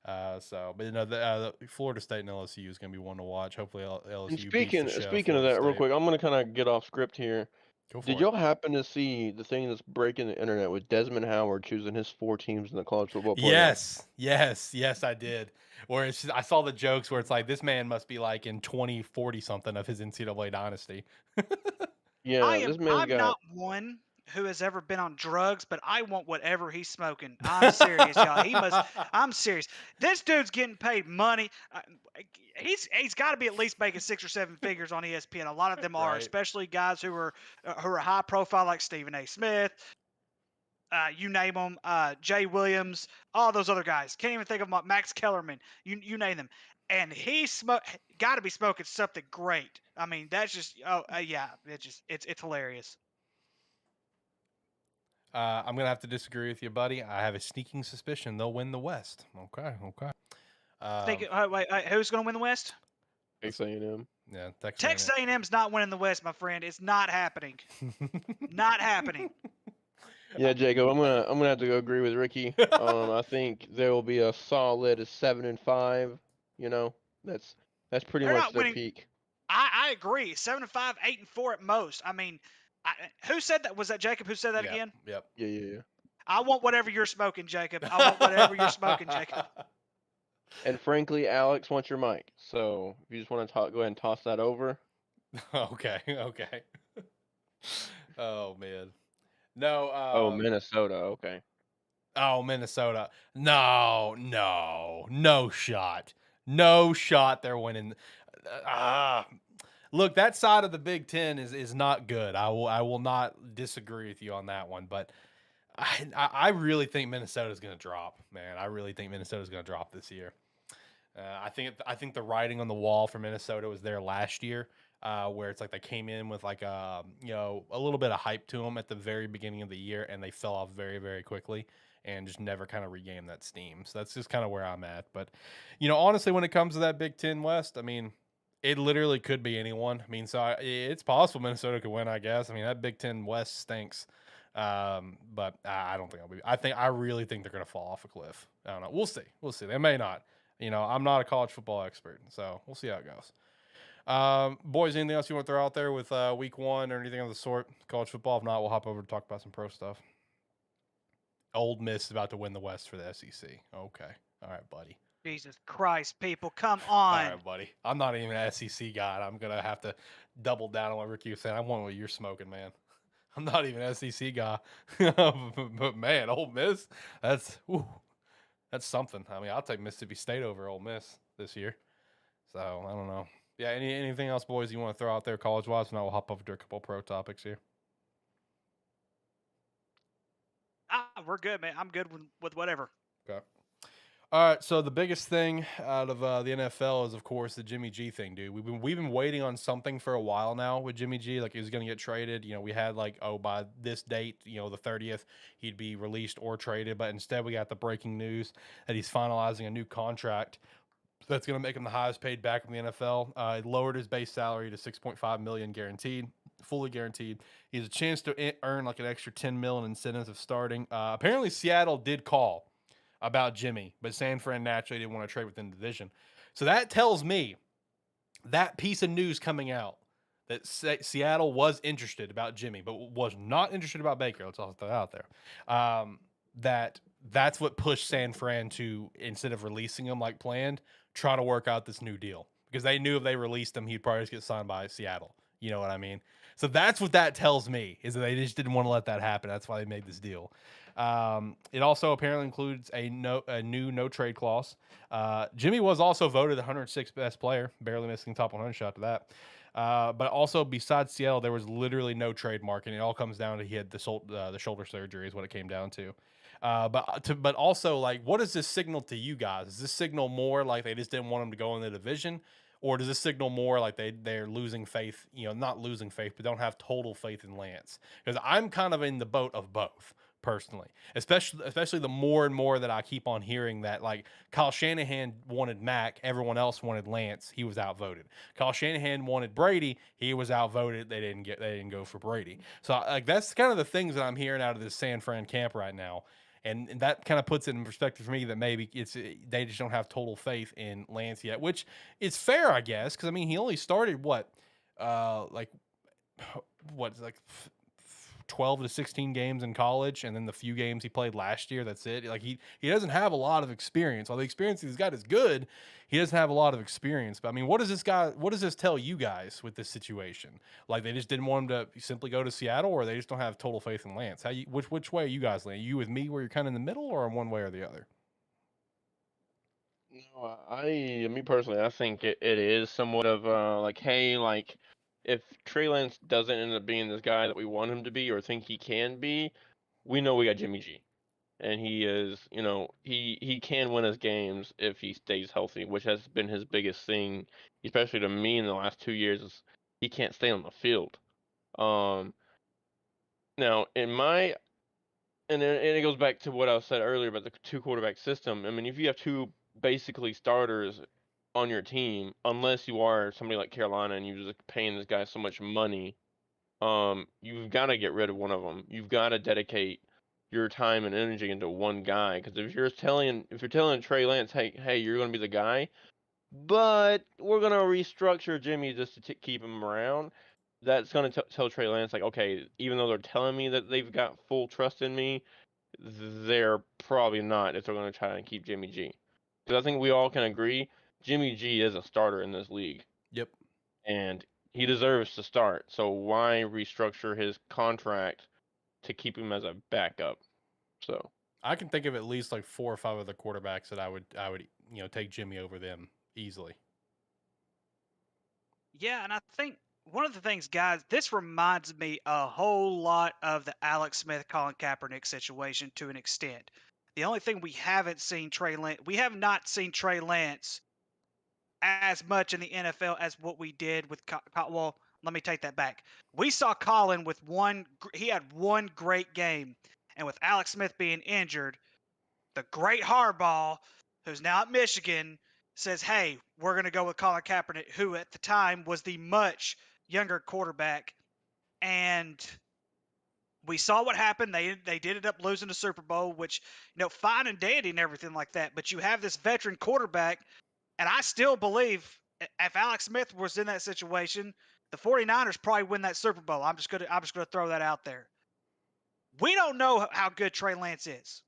But the Florida State and LSU is going to be one to watch. Hopefully LSU. And beats the speaking of that, real quick, I'm going to kind of get off script here. Did y'all happen to see the thing that's breaking the internet with Desmond Howard choosing his 4 teams in the college football playoff? Yes, I did. Where I saw the jokes where it's like this man must be like in 2040 something of his NCAA dynasty. Yeah, I'm not one who has ever been on drugs, but I want whatever he's smoking. I'm serious, y'all. I'm serious. This dude's getting paid money. He's got to be at least making 6 or 7 figures on ESPN. A lot of them are, Right. especially guys who are high profile, like Stephen A. Smith. You name them, Jay Williams, all those other guys. Can't even think of them. Max Kellerman. You name them. And he's got to be smoking something great. I mean, that's just it's hilarious. I'm gonna have to disagree with you, buddy. I have a sneaking suspicion they'll win the West. Okay. Wait, who's going to win the West? Texas A&M. Yeah, Texas A&M's not winning the West, my friend. It's not happening. Not happening. Yeah, Jacob, I'm gonna have to go agree with Ricky. I think there will be a solid 7-5. That's pretty much their peak. I agree. 7-5, 8-4 at most. I mean, who said that? Was that Jacob who said that again? Yep. Yeah. I want whatever you're smoking, Jacob. I want whatever you're smoking, Jacob. And frankly, Alex wants your mic. So if you just want to go ahead and toss that over. Okay. Oh man. No. Oh, Minnesota. Okay. Oh, Minnesota. No shot. No shot. They're winning. Look, that side of the Big Ten is not good. I will not disagree with you on that one, but I really think Minnesota's going to drop, man. I really think Minnesota's going to drop this year. I think the writing on the wall for Minnesota was there last year, where it's like they came in with like a little bit of hype to them at the very beginning of the year, and they fell off very, very quickly. and just never kind of regain that steam. So that's just kind of where I'm at. But, honestly, when it comes to that Big Ten West, I mean, it literally could be anyone. I mean, so it's possible Minnesota could win, I guess. I mean, that Big Ten West stinks. But I don't think I'll be. I really think they're going to fall off a cliff. I don't know. We'll see. We'll see. They may not. I'm not a college football expert, so we'll see how it goes. Boys, anything else you want to throw out there with week 1 or anything of the sort? College football. If not, we'll hop over to talk about some pro stuff. Ole Miss is about to win the West for the SEC. Okay. All right, buddy. Jesus Christ, people, come All on. right, buddy. I'm not even an SEC guy. I'm going to have to double down on what Ricky was saying. I want what you're smoking, man. I'm not even an SEC guy. But, man, Ole Miss, that's something. I mean, I'll take Mississippi State over Ole Miss this year. So, I don't know. Yeah, anything else, boys, you want to throw out there college-wise? And I will hop over to a couple pro topics here. We're good, man. I'm good with whatever. Okay. All right, so the biggest thing out of the NFL is, of course, the Jimmy G thing, dude. We've been waiting on something for a while now with Jimmy G. Like, he was going to get traded. We had by this date, the 30th, he'd be released or traded. But instead, we got the breaking news that he's finalizing a new contract that's going to make him the highest paid back in the NFL. He lowered his base salary to $6.5 million guaranteed, fully guaranteed. He has a chance to earn like an extra $10 million in incentives of starting. Apparently, Seattle did call about Jimmy, but San Fran naturally didn't want to trade within the division. So that tells me that piece of news coming out that Seattle was interested about Jimmy, but was not interested about Baker. Let's all throw that out there. That's what pushed San Fran to, instead of releasing him like planned, try to work out this new deal, because they knew if they released him, he'd probably just get signed by Seattle. You know what I mean? So that's what that tells me, is that they just didn't want to let that happen. That's why they made this deal. It also apparently includes a new no trade clause. Jimmy was also voted the 106th best player, barely missing top 100 shot to that. But also, besides Seattle, there was literally no trade market. It all comes down to he had the shoulder surgery is what it came down to. But also, like, what does this signal to you guys? Does this signal more like they just didn't want him to go in the division? Or does this signal more like they're losing faith, not losing faith, but don't have total faith in Lance? Because I'm kind of in the boat of both, personally. Especially the more and more that I keep on hearing that, like, Kyle Shanahan wanted Mac, everyone else wanted Lance, he was outvoted. Kyle Shanahan wanted Brady, he was outvoted, they didn't go for Brady. So, like, that's kind of the things that I'm hearing out of this San Fran camp right now. And that kind of puts it in perspective for me that maybe they just don't have total faith in Lance yet, which is fair, I guess, because I mean he only started 12 to 16 games in college, and then the few games he played last year, that's it. Like he doesn't have a lot of experience. While the experience he's got is good, he doesn't have a lot of experience. But I mean, what does this tell you guys with this situation? Like, they just didn't want him to simply go to Seattle, or they just don't have total faith in Lance? Which way are you guys leaning? You with me where you're kind of in the middle, or one way or the other? No, me personally, I think it is somewhat of like, hey, like, if Trey Lance doesn't end up being this guy that we want him to be or think he can be, we know we got Jimmy G. And he is, he can win us games if he stays healthy, which has been his biggest thing, especially to me in the last 2 years, is he can't stay on the field. Now, and it goes back to what I said earlier about the 2 quarterback system. I mean, if you have 2 basically starters on your team, unless you are somebody like Carolina and you're just paying this guy so much money, you've got to get rid of one of them. You've got to dedicate your time and energy into one guy, because if you're telling Trey Lance, hey, you're going to be the guy, but we're going to restructure Jimmy just to keep him around, that's going to tell Trey Lance, like, okay, even though they're telling me that they've got full trust in me, they're probably not, if they're going to try and keep Jimmy G. Because I think we all can agree Jimmy G is a starter in this league. Yep. And he deserves to start. So why restructure his contract to keep him as a backup? So I can think of at least like 4 or 5 other quarterbacks that I would take Jimmy over them easily. Yeah, and I think one of the things, guys, this reminds me a whole lot of the Alex Smith, Colin Kaepernick situation to an extent. The only thing we have not seen Trey Lance as much in the NFL as what we did with well, let me take that back. We saw Colin with he had one great game, and with Alex Smith being injured, the great Harbaugh, who's now at Michigan, says, hey, we're going to go with Colin Kaepernick, who at the time was the much younger quarterback. And we saw what happened. They did end up losing the Super Bowl, which, fine and dandy and everything like that. But you have this veteran quarterback, and I still believe if Alex Smith was in that situation, the 49ers probably win that Super Bowl. I'm just gonna throw that out there. We don't know how good Trey Lance is.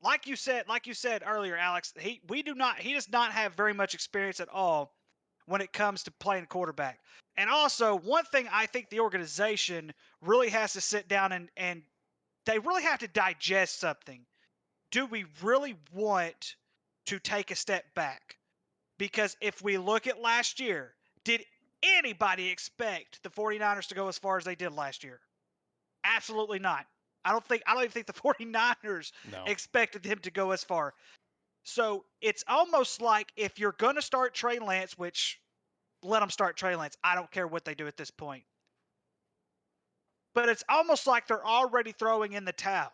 Like you said earlier, Alex, he does not have very much experience at all when it comes to playing quarterback. And also, one thing I think the organization really has to sit down and they really have to digest something. Do we really want to take a step back? Because if we look at last year, did anybody expect the 49ers to go as far as they did last year? Absolutely not. I don't even think the 49ers expected him to go as far. So it's almost like if you're going to start Trey Lance, which let them start Trey Lance. I don't care what they do at this point. But it's almost like they're already throwing in the towel.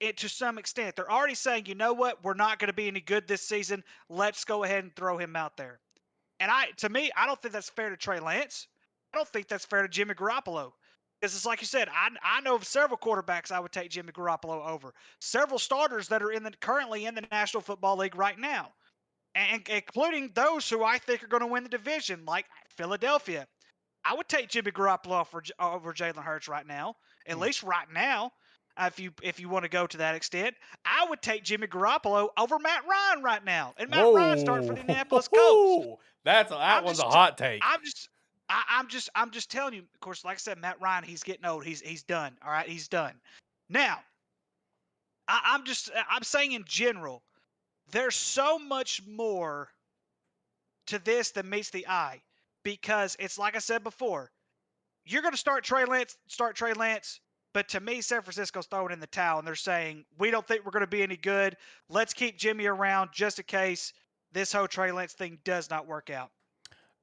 To some extent. They're already saying, you know what? We're not going to be any good this season. Let's go ahead and throw him out there. And to me, I don't think that's fair to Trey Lance. I don't think that's fair to Jimmy Garoppolo. Because it's like you said, I know of several quarterbacks I would take Jimmy Garoppolo over. Several starters that are currently in the National Football League right now. And including those who I think are going to win the division, like Philadelphia. I would take Jimmy Garoppolo over Jalen Hurts right now, at least right now. If you want to go to that extent, I would take Jimmy Garoppolo over Matt Ryan right now, and Matt Ryan starting for the Indianapolis Colts. That one's a hot take. I'm just telling you. Of course, like I said, Matt Ryan, he's getting old. He's done. All right, he's done. Now, I'm saying in general, there's so much more to this than meets the eye, because it's like I said before, you're going to start Trey Lance, but to me, San Francisco's throwing in the towel, and they're saying, we don't think we're going to be any good. Let's keep Jimmy around just in case this whole Trey Lance thing does not work out.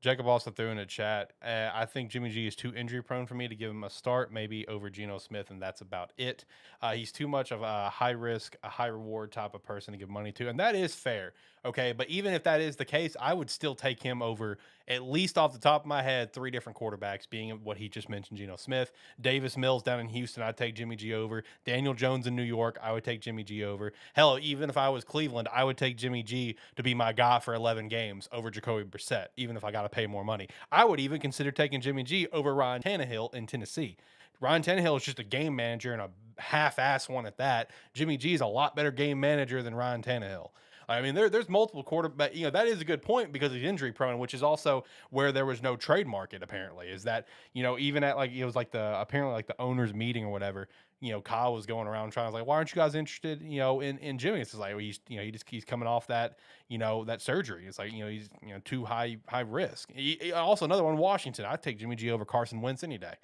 Jacob also threw in a chat, I think Jimmy G is too injury prone for me to give him a start, maybe over Geno Smith, and that's about it. He's too much of a high risk, a high reward type of person to give money to, and that is fair. Okay, but even if that is the case, I would still take him over, at least off the top of my head, 3 different quarterbacks, being what he just mentioned, Geno Smith. Davis Mills down in Houston, I'd take Jimmy G over. Daniel Jones in New York, I would take Jimmy G over. Hell, even if I was Cleveland, I would take Jimmy G to be my guy for 11 games over Jacoby Brissett, even if I got to pay more money. I would even consider taking Jimmy G over Ryan Tannehill in Tennessee. Ryan Tannehill is just a game manager and a half-ass one at that. Jimmy G is a lot better game manager than Ryan Tannehill. I mean, there's multiple quarterbacks. That is a good point because he's injury prone, which is also where there was no trade market. Apparently, is that even at it was like the owners meeting or whatever. Kyle was going around trying to why aren't you guys interested? In Jimmy, it's like he's coming off that that surgery. It's like he's too high risk. Also another one, Washington. I'd take Jimmy G over Carson Wentz any day.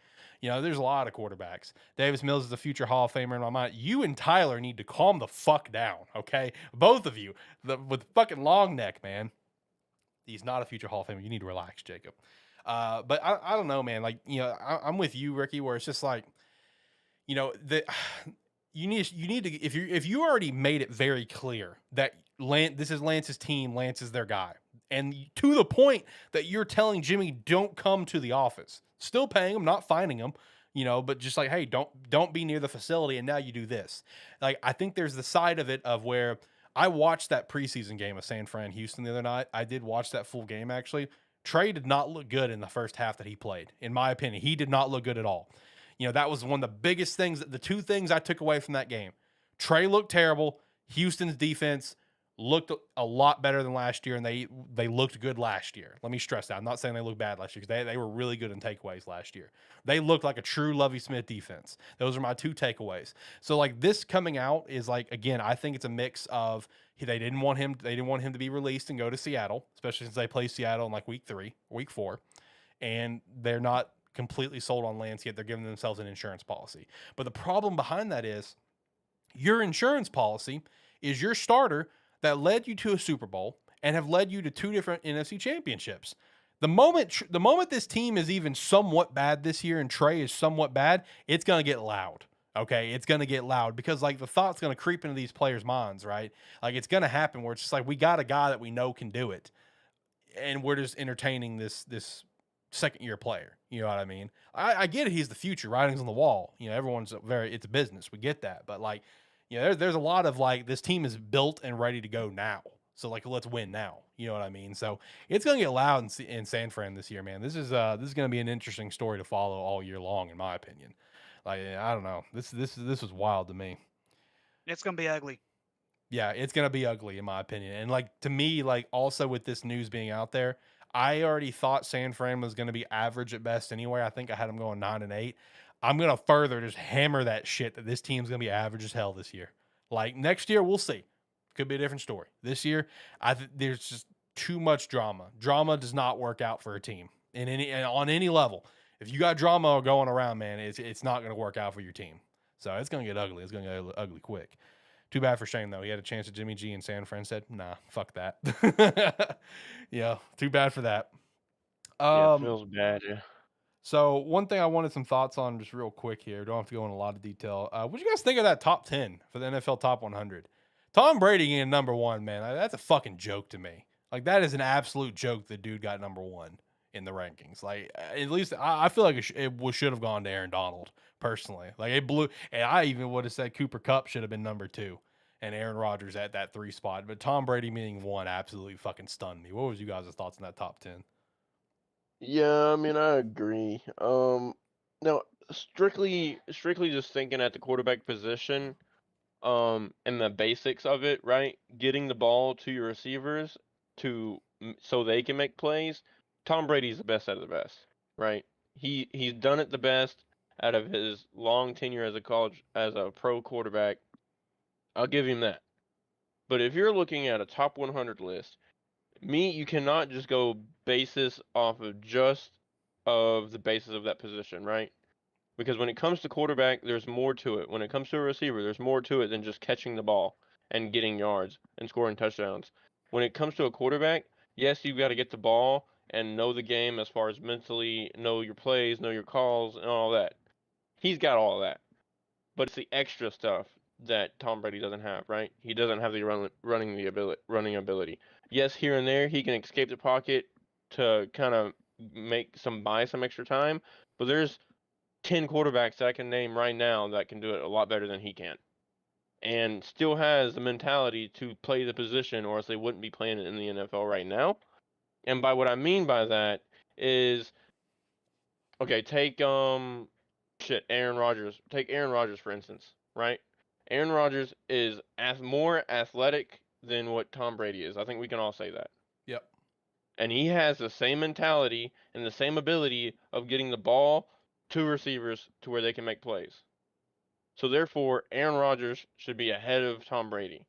There's a lot of quarterbacks. Davis Mills is a future Hall of Famer in my mind. You and Tyler need to calm the fuck down, okay? Both of you. With fucking long neck, man. He's not a future Hall of Famer. You need to relax, Jacob. But I don't know, man. I'm with you, Ricky, where it's just like, you need to, if you already made it very clear that this is Lance's team, Lance is their guy, and to the point that you're telling Jimmy, don't come to the office. Still paying him, not fining him, but just like, hey, don't be near the facility, and now you do this. I think there's the side of it of where I watched that preseason game of San Fran Houston the other night. I did watch that full game, actually. Trey did not look good in the first half that he played. In my opinion, he did not look good at all. That was one of the biggest things, the 2 things I took away from that game. Trey looked terrible. Houston's defense looked a lot better than last year, and they looked good last year. Let me stress that. I'm not saying they looked bad last year, because they were really good in takeaways last year. They looked like a true Lovie Smith defense. Those are my 2 takeaways. So this coming out is again, I think it's a mix of they didn't want him to be released and go to Seattle, especially since they play Seattle in week 3, week 4, and they're not completely sold on Lance yet. They're giving themselves an insurance policy. But the problem behind that is your insurance policy is your starter that led you to a Super Bowl and have led you to 2 different NFC championships. The moment this team is even somewhat bad this year and Trey is somewhat bad, it's going to get loud. Okay, it's going to get loud because like the thought's going to creep into these players' minds, right? Like it's going to happen where it's just like we got a guy that we know can do it, and we're just entertaining this second year player. You know what I mean? I get it. He's the future. Writing's on the wall. You know, everyone's it's a business. We get that, but like, you know, there's a lot of like this team is built and ready to go now. So like, let's win now. You know what I mean? So it's gonna get loud in San Fran this year, man. This is gonna be an interesting story to follow all year long, in my opinion. Like I don't know. This was wild to me. It's gonna be ugly. Yeah, it's gonna be ugly in my opinion. And like to me, like also with this news being out there, I already thought San Fran was gonna be average at best anyway. I think I had them going 9-8. I'm gonna further just hammer that shit that this team's gonna be average as hell this year. Like next year, we'll see. Could be a different story. This year, there's just too much drama. Drama does not work out for a team and on any level. If you got drama going around, man, it's not gonna work out for your team. So it's gonna get ugly. It's gonna get ugly quick. Too bad for Shane, though. He had a chance at Jimmy G and San Fran said, nah, fuck that. Yeah, too bad for that. Yeah, it feels bad, yeah. So one thing I wanted some thoughts on just real quick here. Don't have to go in a lot of detail. What do you guys think of that top 10 for the NFL Top 100? Tom Brady getting number one, man. That's a fucking joke to me. Like, that is an absolute joke the dude got number one in the rankings. Like, at least I feel like it should have gone to Aaron Donald, personally. Like, it blew. And I even would have said Cooper Kupp should have been number 2 and Aaron Rodgers at that 3 spot. But Tom Brady being 1 absolutely fucking stunned me. What was you guys' thoughts on that top 10? Yeah, I mean, I agree. Now strictly just thinking at the quarterback position, and the basics of it, right? Getting the ball to your receivers so they can make plays. Tom Brady's the best out of the best, right? He's done it the best out of his long tenure as a pro quarterback. I'll give him that. But if you're looking at a top 100 list, you cannot just go basis off of the basis of that position, right? Because when it comes to quarterback, there's more to it. When it comes to a receiver, there's more to it than just catching the ball and getting yards and scoring touchdowns. When it comes to a quarterback, yes, you've got to get the ball and know the game as far as mentally, know your plays, know your calls, and all that. He's got all that. But it's the extra stuff that Tom Brady doesn't have, right? He doesn't have the running ability. Yes, here and there he can escape the pocket to kind of buy some extra time, but there's 10 quarterbacks that I can name right now that can do it a lot better than he can. And still has the mentality to play the position, or else they wouldn't be playing it in the NFL right now. And by what I mean by that is, okay, take Aaron Rodgers. Take Aaron Rodgers for instance, right? Aaron Rodgers is more athletic than what Tom Brady is. I think we can all say that. Yep. And he has the same mentality and the same ability of getting the ball to receivers to where they can make plays. So therefore, Aaron Rodgers should be ahead of Tom Brady,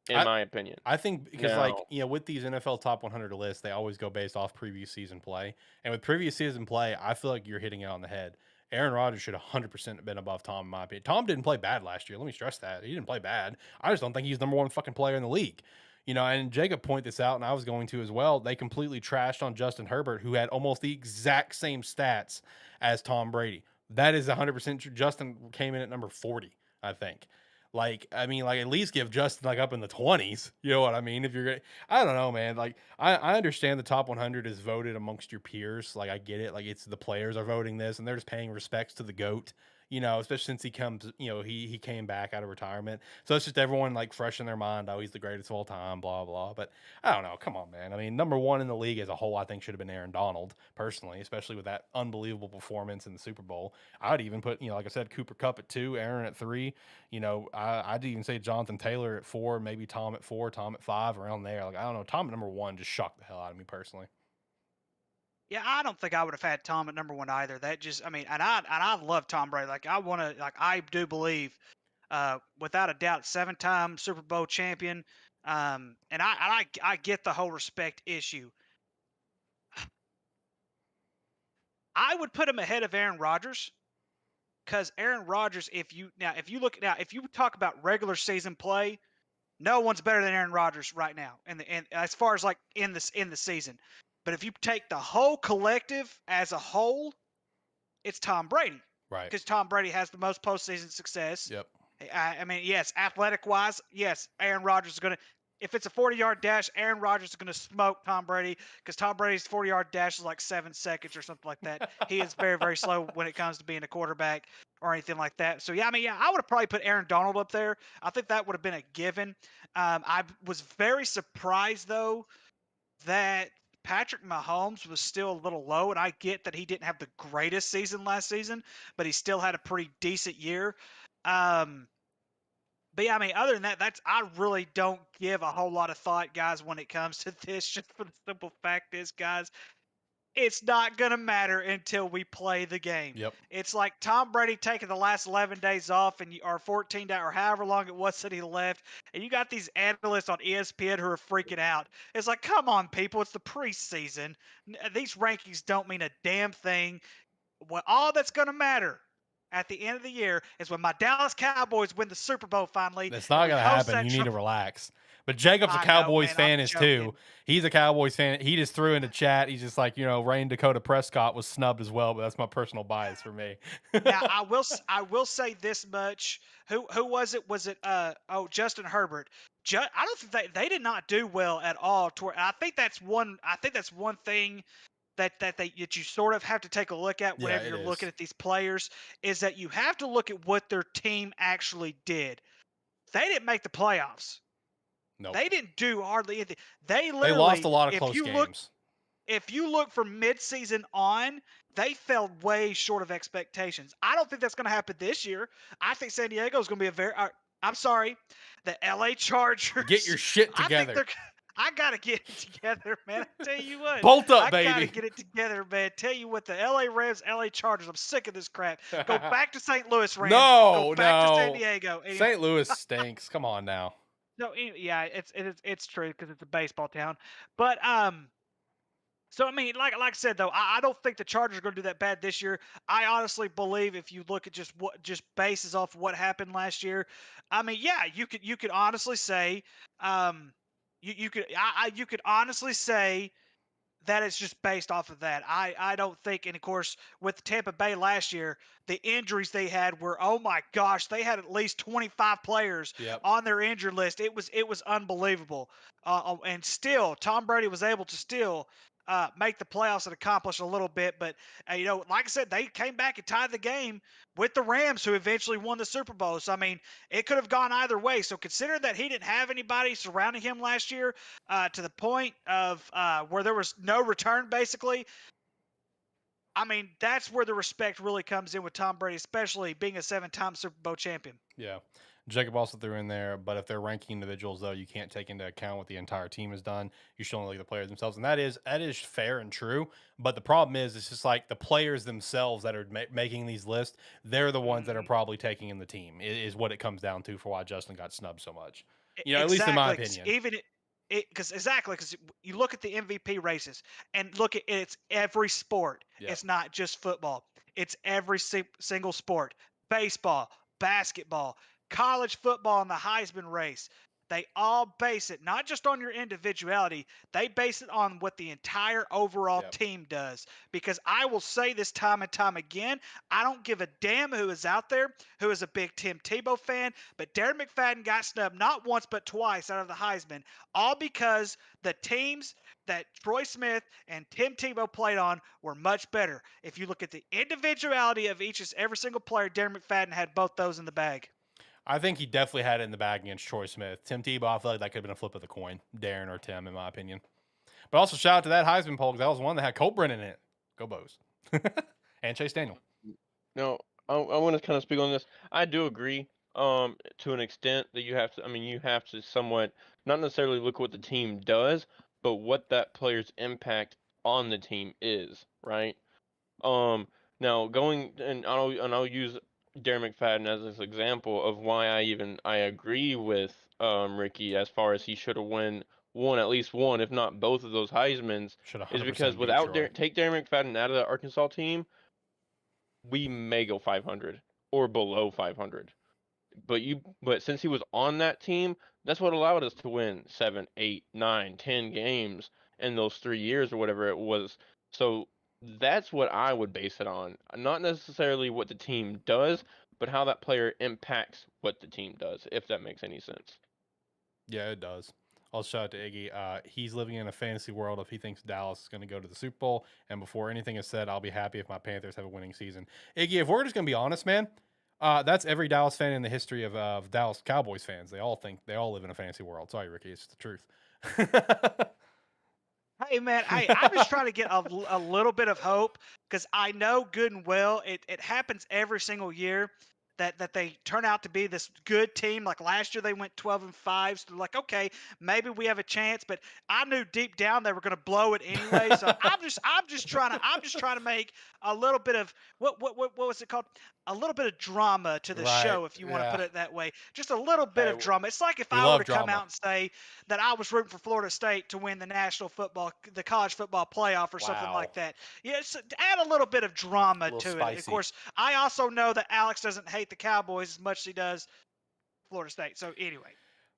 in my opinion. I think because with these NFL Top 100 lists, they always go based off previous season play. And with previous season play, I feel like you're hitting it on the head. Aaron Rodgers should 100% have been above Tom, in my opinion. Tom didn't play bad last year. Let me stress that. He didn't play bad. I just don't think he's number one fucking player in the league. You know, and Jacob pointed this out, and I was going to as well. They completely trashed on Justin Herbert, who had almost the exact same stats as Tom Brady. That is 100% true. Justin came in at number 40, I think. Like, I mean, like, at least give Justin, like, up in the 20s. You know what I mean? If you're going I don't know, man. Like, I understand the top 100 is voted amongst your peers. Like, I get it. Like, it's the players are voting this, and they're just paying respects to the GOAT. You know, especially since he came back out of retirement. So it's just everyone like fresh in their mind. Oh, he's the greatest of all time, blah, blah. But I don't know. Come on, man. I mean, number one in the league as a whole, I think should have been Aaron Donald, personally, especially with that unbelievable performance in the Super Bowl. I would even put, like I said, Cooper Kupp at 2, Aaron at 3. I'd even say Jonathan Taylor at 4, maybe Tom at 4, Tom at 5, around there. Like, I don't know. Tom at number 1 just shocked the hell out of me personally. Yeah, I don't think I would have had Tom at number 1 either. That just, I mean, and I love Tom Brady. Like, I do believe, without a doubt, 7-time Super Bowl champion. And I get the whole respect issue. I would put him ahead of Aaron Rodgers, because Aaron Rodgers, if you talk about regular season play, no one's better than Aaron Rodgers right now, and as far as like in the season. But if you take the whole collective as a whole, it's Tom Brady. Right. Because Tom Brady has the most postseason success. Yep. I mean, yes, athletic-wise, yes, Aaron Rodgers is going to. If it's a 40-yard dash, Aaron Rodgers is going to smoke Tom Brady because Tom Brady's 40-yard dash is like 7 seconds or something like that. He is very, very slow when it comes to being a quarterback or anything like that. So, yeah, I mean, yeah, I would have probably put Aaron Donald up there. I think that would have been a given. I was very surprised, though, that Patrick Mahomes was still a little low, and I get that he didn't have the greatest season last season, but he still had a pretty decent year. But yeah, I mean, other than that, I really don't give a whole lot of thought, guys, when it comes to this. Just for the simple fact is, guys, it's not gonna matter until we play the game. Yep. It's like Tom Brady taking the last 11 days off, or 14 days, or however long it was that he left, and you got these analysts on ESPN who are freaking out. It's like, come on, people, it's the preseason. These rankings don't mean a damn thing. All that's gonna matter at the end of the year is when my Dallas Cowboys win the Super Bowl finally. It's not and we going to host happen. that You need to trophy. relax. But Jacob's a I know, Cowboys man, fan I'm is too. joking. He's a Cowboys fan. He just threw in the chat. He's just like, Rain Dakota Prescott was snubbed as well, but that's my personal bias for me. Now I will say this much. Who was it? Was it Justin Herbert? I don't think they did not do well at all. I think that's one. I think that's one thing that you sort of have to take a look at Yeah, whenever it you're is. looking at these players is that you have to look at what their team actually did. They didn't make the playoffs. Nope. They didn't do hardly anything. They They lost a lot of if close you games. if you look from midseason on, they fell way short of expectations. I don't think that's going to happen this year. I think San Diego is going to be I'm sorry, the LA Chargers. Get your shit together. I got to get it together, man. I tell you what. Bolt up, I got to baby. get it together, man. Tell you what, the LA Rams, LA Chargers, I'm sick of this crap. Go back to St. Louis, Rams. Go back to San Diego. St. Louis stinks. Come on now. No, yeah, it's true because it's a baseball town. But so I mean, like I said though, I don't think the Chargers are going to do that bad this year. I honestly believe if you look at just bases off what happened last year, I mean, yeah, you could honestly say, you could honestly say that it's just based off of that. I don't think, and of course with Tampa Bay last year, the injuries they had were, oh my gosh, they had at least 25 players on their injured list. It was unbelievable, and still Tom Brady was able to still make the playoffs and accomplish a little bit. But like I said, they came back and tied the game with the Rams, who eventually won the Super Bowl. So I mean, it could have gone either way. So consider that he didn't have anybody surrounding him last year, to the point of where there was no return, basically. I mean, that's where the respect really comes in with Tom Brady, especially being a 7-time Super Bowl champion. Yeah. Jacob also threw in there, but if they're ranking individuals, though, you can't take into account what the entire team has done. You should only look at the players themselves, and that is fair and true. But the problem is, it's just like the players themselves that are making these lists. They're the ones that are probably taking in the team. Is what it comes down to for why Justin got snubbed so much. At least in my opinion. Because you look at the MVP races and look at it's every sport. Yep. It's not just football. It's every single sport. Baseball, basketball, college football, and the Heisman race. They all base it not just on your individuality. They base it on what the entire overall team does. Because I will say this time and time again, I don't give a damn who is out there who is a big Tim Tebow fan, but Darren McFadden got snubbed not once but twice out of the Heisman, all because the teams that Troy Smith and Tim Tebow played on were much better. If you look at the individuality of every single player, Darren McFadden had both those in the bag. I think he definitely had it in the bag against Troy Smith. Tim Tebow, I feel like that could have been a flip of the coin. Darren or Tim, in my opinion. But also shout out to that Heisman poll, because that was one that had Cole Brennan in it. Go Bows. And Chase Daniel. No, I want to kind of speak on this. I do agree to an extent that you have to somewhat, not necessarily look at what the team does, but what that player's impact on the team is, right? Now I'll use Darren McFadden as this example of why I agree with Ricky as far as he should have won at least one, if not both of those Heismans, is because without take Darren McFadden out of the Arkansas team, we may go 500 or below 500. But since he was on that team, that's what allowed us to win 7, 8, 9, 10 games in those 3 years or whatever it was. So That's what I would base it on. Not necessarily what the team does, but how that player impacts what the team does, if that makes any sense. Yeah, it does. I'll shout out to Iggy. He's living in a fantasy world if he thinks Dallas is going to go to the Super Bowl. And before anything is said, I'll be happy if my Panthers have a winning season. Iggy, if we're just going to be honest, man, that's every Dallas fan in the history of Dallas Cowboys fans. They all live in a fantasy world. Sorry, Ricky, it's the truth. Hey man, hey, I'm just trying to get a little bit of hope because I know good and well it happens every single year that they turn out to be this good team. Like last year they went 12-5, so they're like, okay, maybe we have a chance, but I knew deep down they were going to blow it anyway. So I'm just trying to make a little bit of what was it called? A little bit of drama to the Right. show, if you want to Yeah. put it that way. Just a little bit Hey, of drama. It's like if We I were love to come drama. out and say that I was rooting for Florida State to win the college football playoff or something Wow. like that. Yeah, so add a little bit of drama Little to it. Of spicy. course, I also know that Alex doesn't hate the Cowboys as much as he does Florida State. So anyway,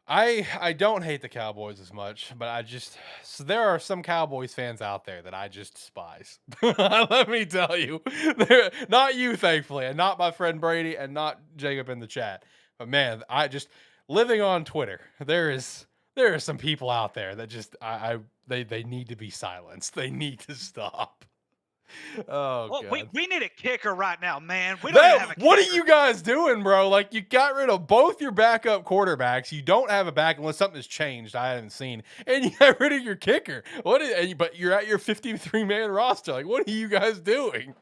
I don't hate the Cowboys as much, but so there are some Cowboys fans out there that I just despise. Let me tell you, not you, thankfully, and not my friend Brady, and not Jacob in the chat. But man, I just living on Twitter. There are some people out there that just they need to be silenced. They need to stop. Oh well, god. we need a kicker right now, man. We don't even have a kicker. What are you guys doing, bro? Like, you got rid of both your backup quarterbacks. You don't have a back unless something has changed I haven't seen. And you got rid of your kicker. But you're at your 53-man roster. Like, what are you guys doing?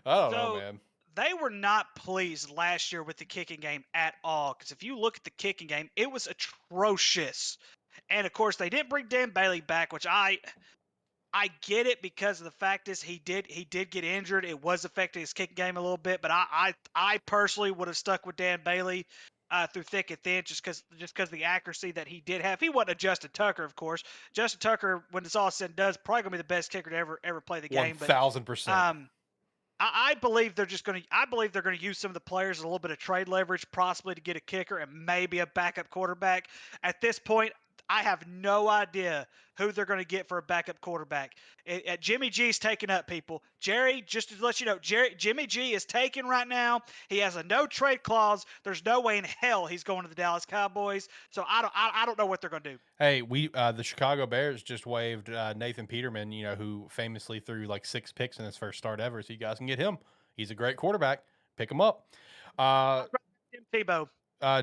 I don't know, man. They were not pleased last year with the kicking game at all. Because if you look at the kicking game, it was atrocious. And of course, they didn't bring Dan Bailey back, which I get it because of the fact is he did get injured. It was affecting his kicking game a little bit, but I personally would have stuck with Dan Bailey through thick and thin just because the accuracy that he did have. He wasn't a Justin Tucker, of course. Justin Tucker, when it's all said and done, is probably gonna be the best kicker to ever play the game. 1,000%. I believe they're just going to. I believe they're going to use some of the players as a little bit of trade leverage, possibly to get a kicker and maybe a backup quarterback. At this point, I have no idea who they're going to get for a backup quarterback. Jimmy G's taking up, people. Jerry, just to let you know, Jimmy G is taken right now. He has a no trade clause. There's no way in hell he's going to the Dallas Cowboys. So I don't know what they're going to do. Hey, the Chicago Bears just waived Nathan Peterman, who famously threw like 6 picks in his first start ever. So you guys can get him. He's a great quarterback. Pick him up. Tim Tebow.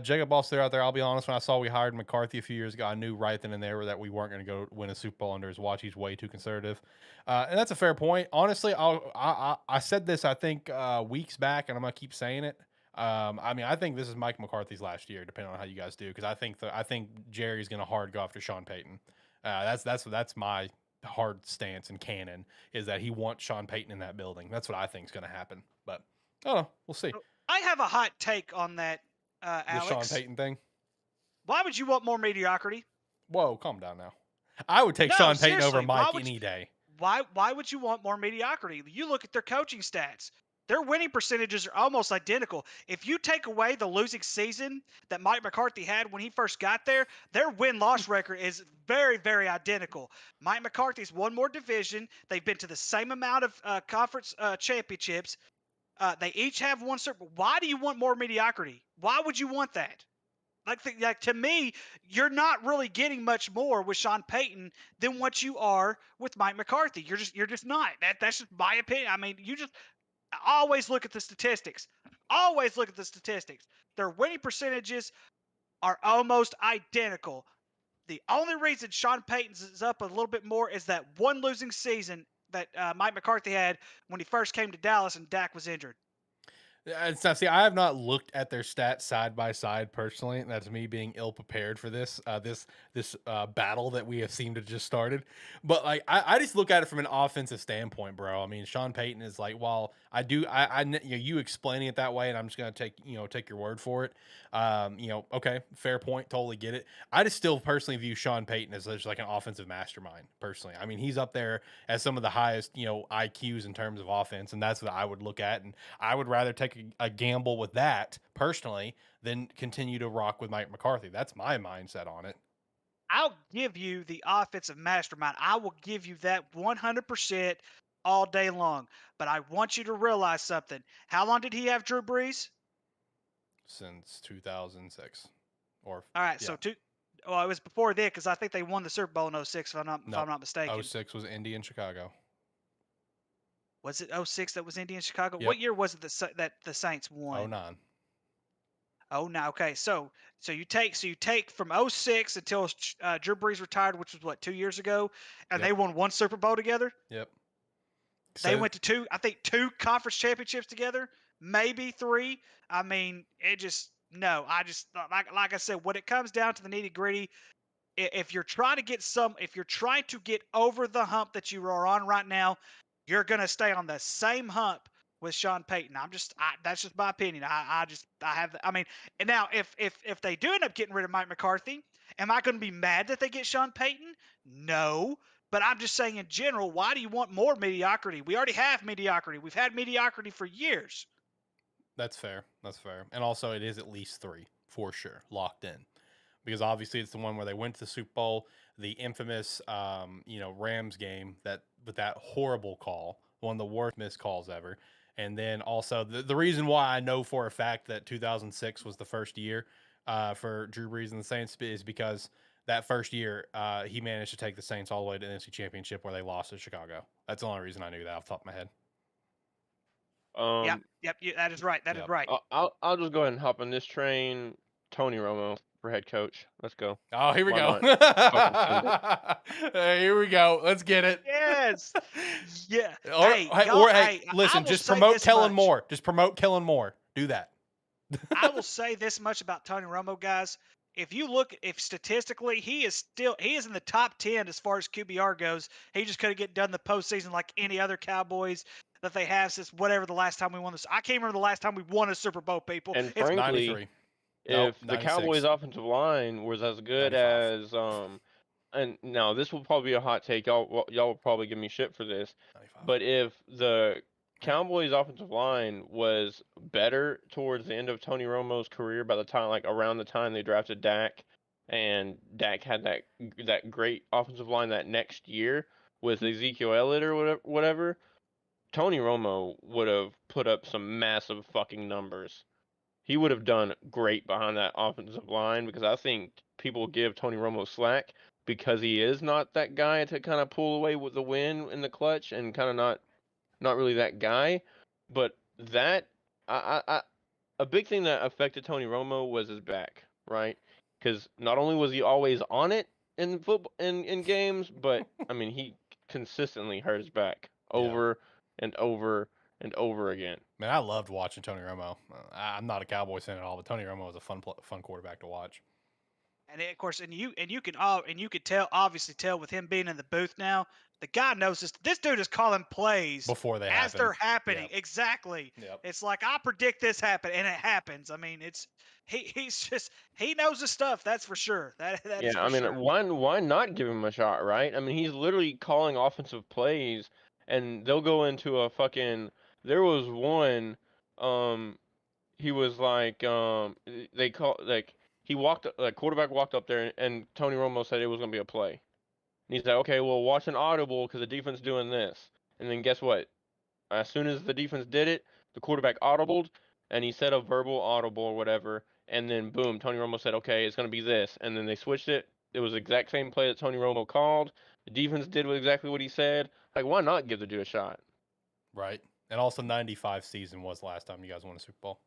Jacob Boss out there. I'll be honest. When I saw we hired McCarthy a few years ago, I knew right then and there that we weren't going to go win a Super Bowl under his watch. He's way too conservative, and that's a fair point. Honestly, I said this I think weeks back, and I'm going to keep saying it. I think this is Mike McCarthy's last year, depending on how you guys do, because I think Jerry's going to hard go after Sean Payton. That's my hard stance and canon is that he wants Sean Payton in that building. That's what I think is going to happen. But I don't know. We'll see. I have a hot take on that. Alex. The Sean Payton thing. Why would you want more mediocrity? Whoa, calm down now. I would take Sean Payton over Mike any day. Why would you want more mediocrity? You look at their coaching stats. Their winning percentages are almost identical. If you take away the losing season that Mike McCarthy had when he first got there, their win-loss record is very, very identical. Mike McCarthy's won more division. They've been to the same amount of conference championships. They each have one certain. Why do you want more mediocrity? Why would you want that? Like to me, you're not really getting much more with Sean Payton than what you are with Mike McCarthy. You're just not. That's just my opinion. I mean, you just always look at the statistics. Always look at the statistics. Their winning percentages are almost identical. The only reason Sean Payton's is up a little bit more is that one losing season that Mike McCarthy had when he first came to Dallas and Dak was injured. See, I have not looked at their stats side by side personally. And that's me being ill prepared for this battle that we have seemed to just started. But like, I just look at it from an offensive standpoint, bro. I mean, Sean Payton is like, while you explaining it that way, and I'm just gonna take your word for it. Okay, fair point, totally get it. I just still personally view Sean Payton as just like an offensive mastermind. Personally, I mean, he's up there as some of the highest IQs in terms of offense, and that's what I would look at, and I would rather take a gamble with that personally than continue to rock with Mike McCarthy. That's my mindset on it. I'll give you the offensive mastermind. I will give you that 100% all day long. But I want you to realize something. How long did he have Drew Brees? Since 2006. Or All right, yeah. well, it was before then because I think they won the Super Bowl in 06, if I'm not mistaken. 06 was Indy and Chicago. Was it 06 that was Indy and Chicago? Yep. What year was it that the Saints won? 09. Oh, no. Okay, so you take from 06 until Drew Brees retired, which was what, 2 years ago, and Yep. they won one Super Bowl together. Yep. They went to two conference championships together, maybe 3. I mean, I just like I said, when it comes down to the nitty gritty, if you're trying to get over the hump that you are on right now, you're gonna stay on the same hump with Sean Payton. That's just my opinion. I mean, and now if they do end up getting rid of Mike McCarthy, am I going to be mad that they get Sean Payton? No. But I'm just saying in general, why do you want more mediocrity? We already have mediocrity. We've had mediocrity for years. That's fair. That's fair. And also, it is at least 3 for sure, locked in, because obviously it's the one where they went to the Super Bowl, the infamous, Rams game with that horrible call, one of the worst missed calls ever. And then also the reason why I know for a fact that 2006 was the first year for Drew Brees and the Saints is because that first year he managed to take the Saints all the way to the NFC Championship where they lost to Chicago. That's the only reason I knew that off the top of my head. Yep, that is right. That is right. I'll just go ahead and hop on this train. Tony Romo for head coach. Let's go. Oh, here we Why go. Here we go. Let's get it. Yes. Yeah. Listen, just promote Kellen Moore. Just promote Kellen Moore. Do that. I will say this much about Tony Romo, guys. If statistically he is in the top 10 as far as QBR goes. He just couldn't get done the postseason like any other Cowboys that they have since whatever the last time we won this. I can't remember the last time we won a Super Bowl, people. And it's frankly, 93. If the Cowboys' offensive line was as good 95. as and now this will probably be a hot take. Y'all will probably give me shit for this. 95. But if the Cowboys' offensive line was better towards the end of Tony Romo's career, by the time around the time they drafted Dak, and Dak had that great offensive line that next year with Ezekiel Elliott or whatever, Tony Romo would have put up some massive fucking numbers. He would have done great behind that offensive line, because I think people give Tony Romo slack because he is not that guy to kind of pull away with the win in the clutch, and kind of not really that guy. But that a big thing that affected Tony Romo was his back, right? Because not only was he always on it in football in games, but I mean he consistently hurt his back over and over and over again. Man, I loved watching Tony Romo. I'm not a Cowboys fan at all, but Tony Romo was a fun quarterback to watch. And of course, you could obviously tell with him being in the booth now, the guy knows this. This dude is calling plays before they as they're happening. Yep. Exactly. Yep. It's like I predict this happen, and it happens. I mean, he knows his stuff. That's for sure. That is for sure. Why not give him a shot, right? I mean, he's literally calling offensive plays, and they'll go into a fucking. There was one, he was like, they call quarterback walked up there, and Tony Romo said it was gonna be a play. And he's like, okay, well, watch an audible because the defense doing this. And then guess what? As soon as the defense did it, the quarterback audibled, and he said a verbal audible or whatever. And then boom, Tony Romo said, okay, it's gonna be this. And then they switched it. It was the exact same play that Tony Romo called. The defense did exactly what he said. Like, why not give the dude a shot? Right. And also 95 season was the last time you guys won a Super Bowl.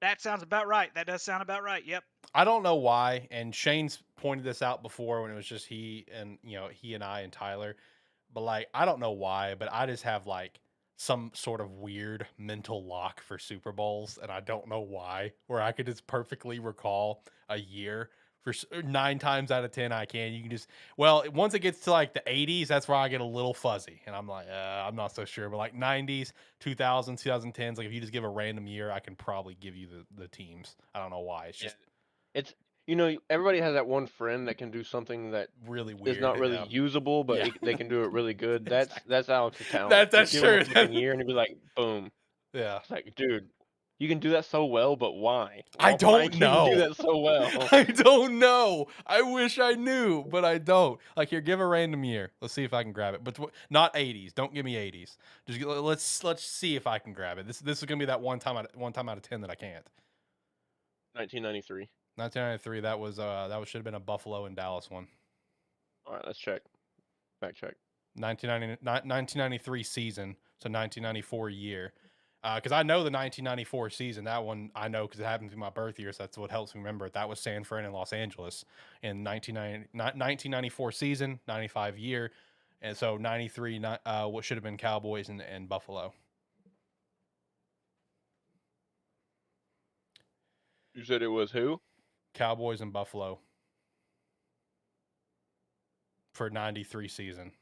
That sounds about right. That does sound about right. Yep. I don't know why, and Shane's pointed this out before when it was just he and I and Tyler, but I don't know why, but I just have some sort of weird mental lock for Super Bowls, and I don't know why, where I could just perfectly recall a year. For 9 times out of 10, I can. You can just once it gets to the 80s, that's where I get a little fuzzy, and I'm like, I'm not so sure. But 90s, 2000s, 2010s, if you just give a random year, I can probably give you the teams. I don't know why. It's just it's everybody has that one friend that can do something that really weird. Is not really usable, but they can do it really good. That's Alex's talent. That's true. Give him a year, and he'd be like, boom. Yeah. It's like, dude, You can do that so well, but why? I Why don't can you do know. that so well? I don't know. I wish I knew, but I don't. Like, here, give a random year. Let's see if I can grab it. But not 80s. Don't give me 80s. Just let's see if I can grab it. This is gonna be that one time out of 10 that I can't. 1993. 1993. That should have been a Buffalo and Dallas one. All right, let's check. Fact check. 1993 season, so 1994 year. Because I know the 1994 season, that one I know because it happened to my birth year, so that's what helps me remember it. That was San Fran and Los Angeles in 1994 season, 95 year, and so 93, what should have been Cowboys and Buffalo. You said it was who? Cowboys and Buffalo for 93 season,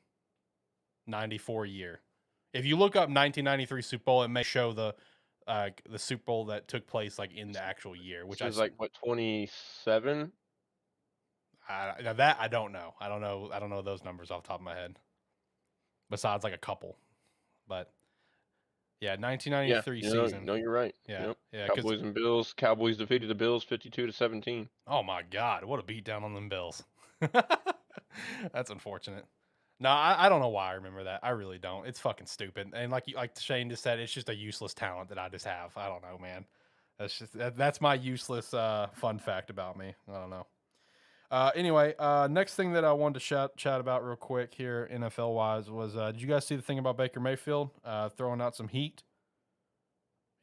94 year. If you look up 1993 Super Bowl, it may show the Super Bowl that took place like in the actual year, which is like what 27. Now that I don't know. I don't know those numbers off the top of my head. Besides like a couple, but yeah, 1993 season. No, you're right. Yeah, yep. yeah. Cowboys and Bills. Cowboys defeated the Bills 52-17. Oh my God, what a beatdown on them Bills. That's unfortunate. No, I don't know why I remember that. I really don't. It's fucking stupid. And like Shane just said, it's just a useless talent that I just have. I don't know, man. That's my useless fun fact about me. I don't know. Anyway, next thing that I wanted to chat about real quick here, NFL wise, was did you guys see the thing about Baker Mayfield throwing out some heat?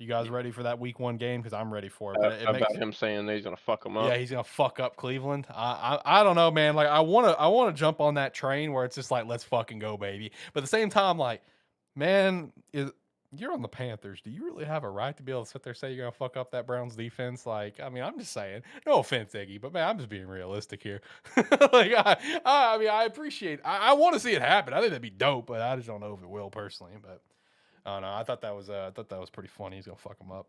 You guys ready for that Week 1 game? Because I'm ready for it. But about him saying that he's gonna fuck them up. Yeah, he's gonna fuck up Cleveland. I don't know, man. Like I wanna jump on that train where it's just like, let's fucking go, baby. But at the same time, like, man, you're on the Panthers. Do you really have a right to be able to sit there and say you're gonna fuck up that Browns defense? Like, I mean, I'm just saying. No offense, Iggy, but man, I'm just being realistic here. Like, I mean, I appreciate. I want to see it happen. I think that'd be dope, but I just don't know if it will personally. But I don't know. I thought that was pretty funny. He's gonna fuck him up.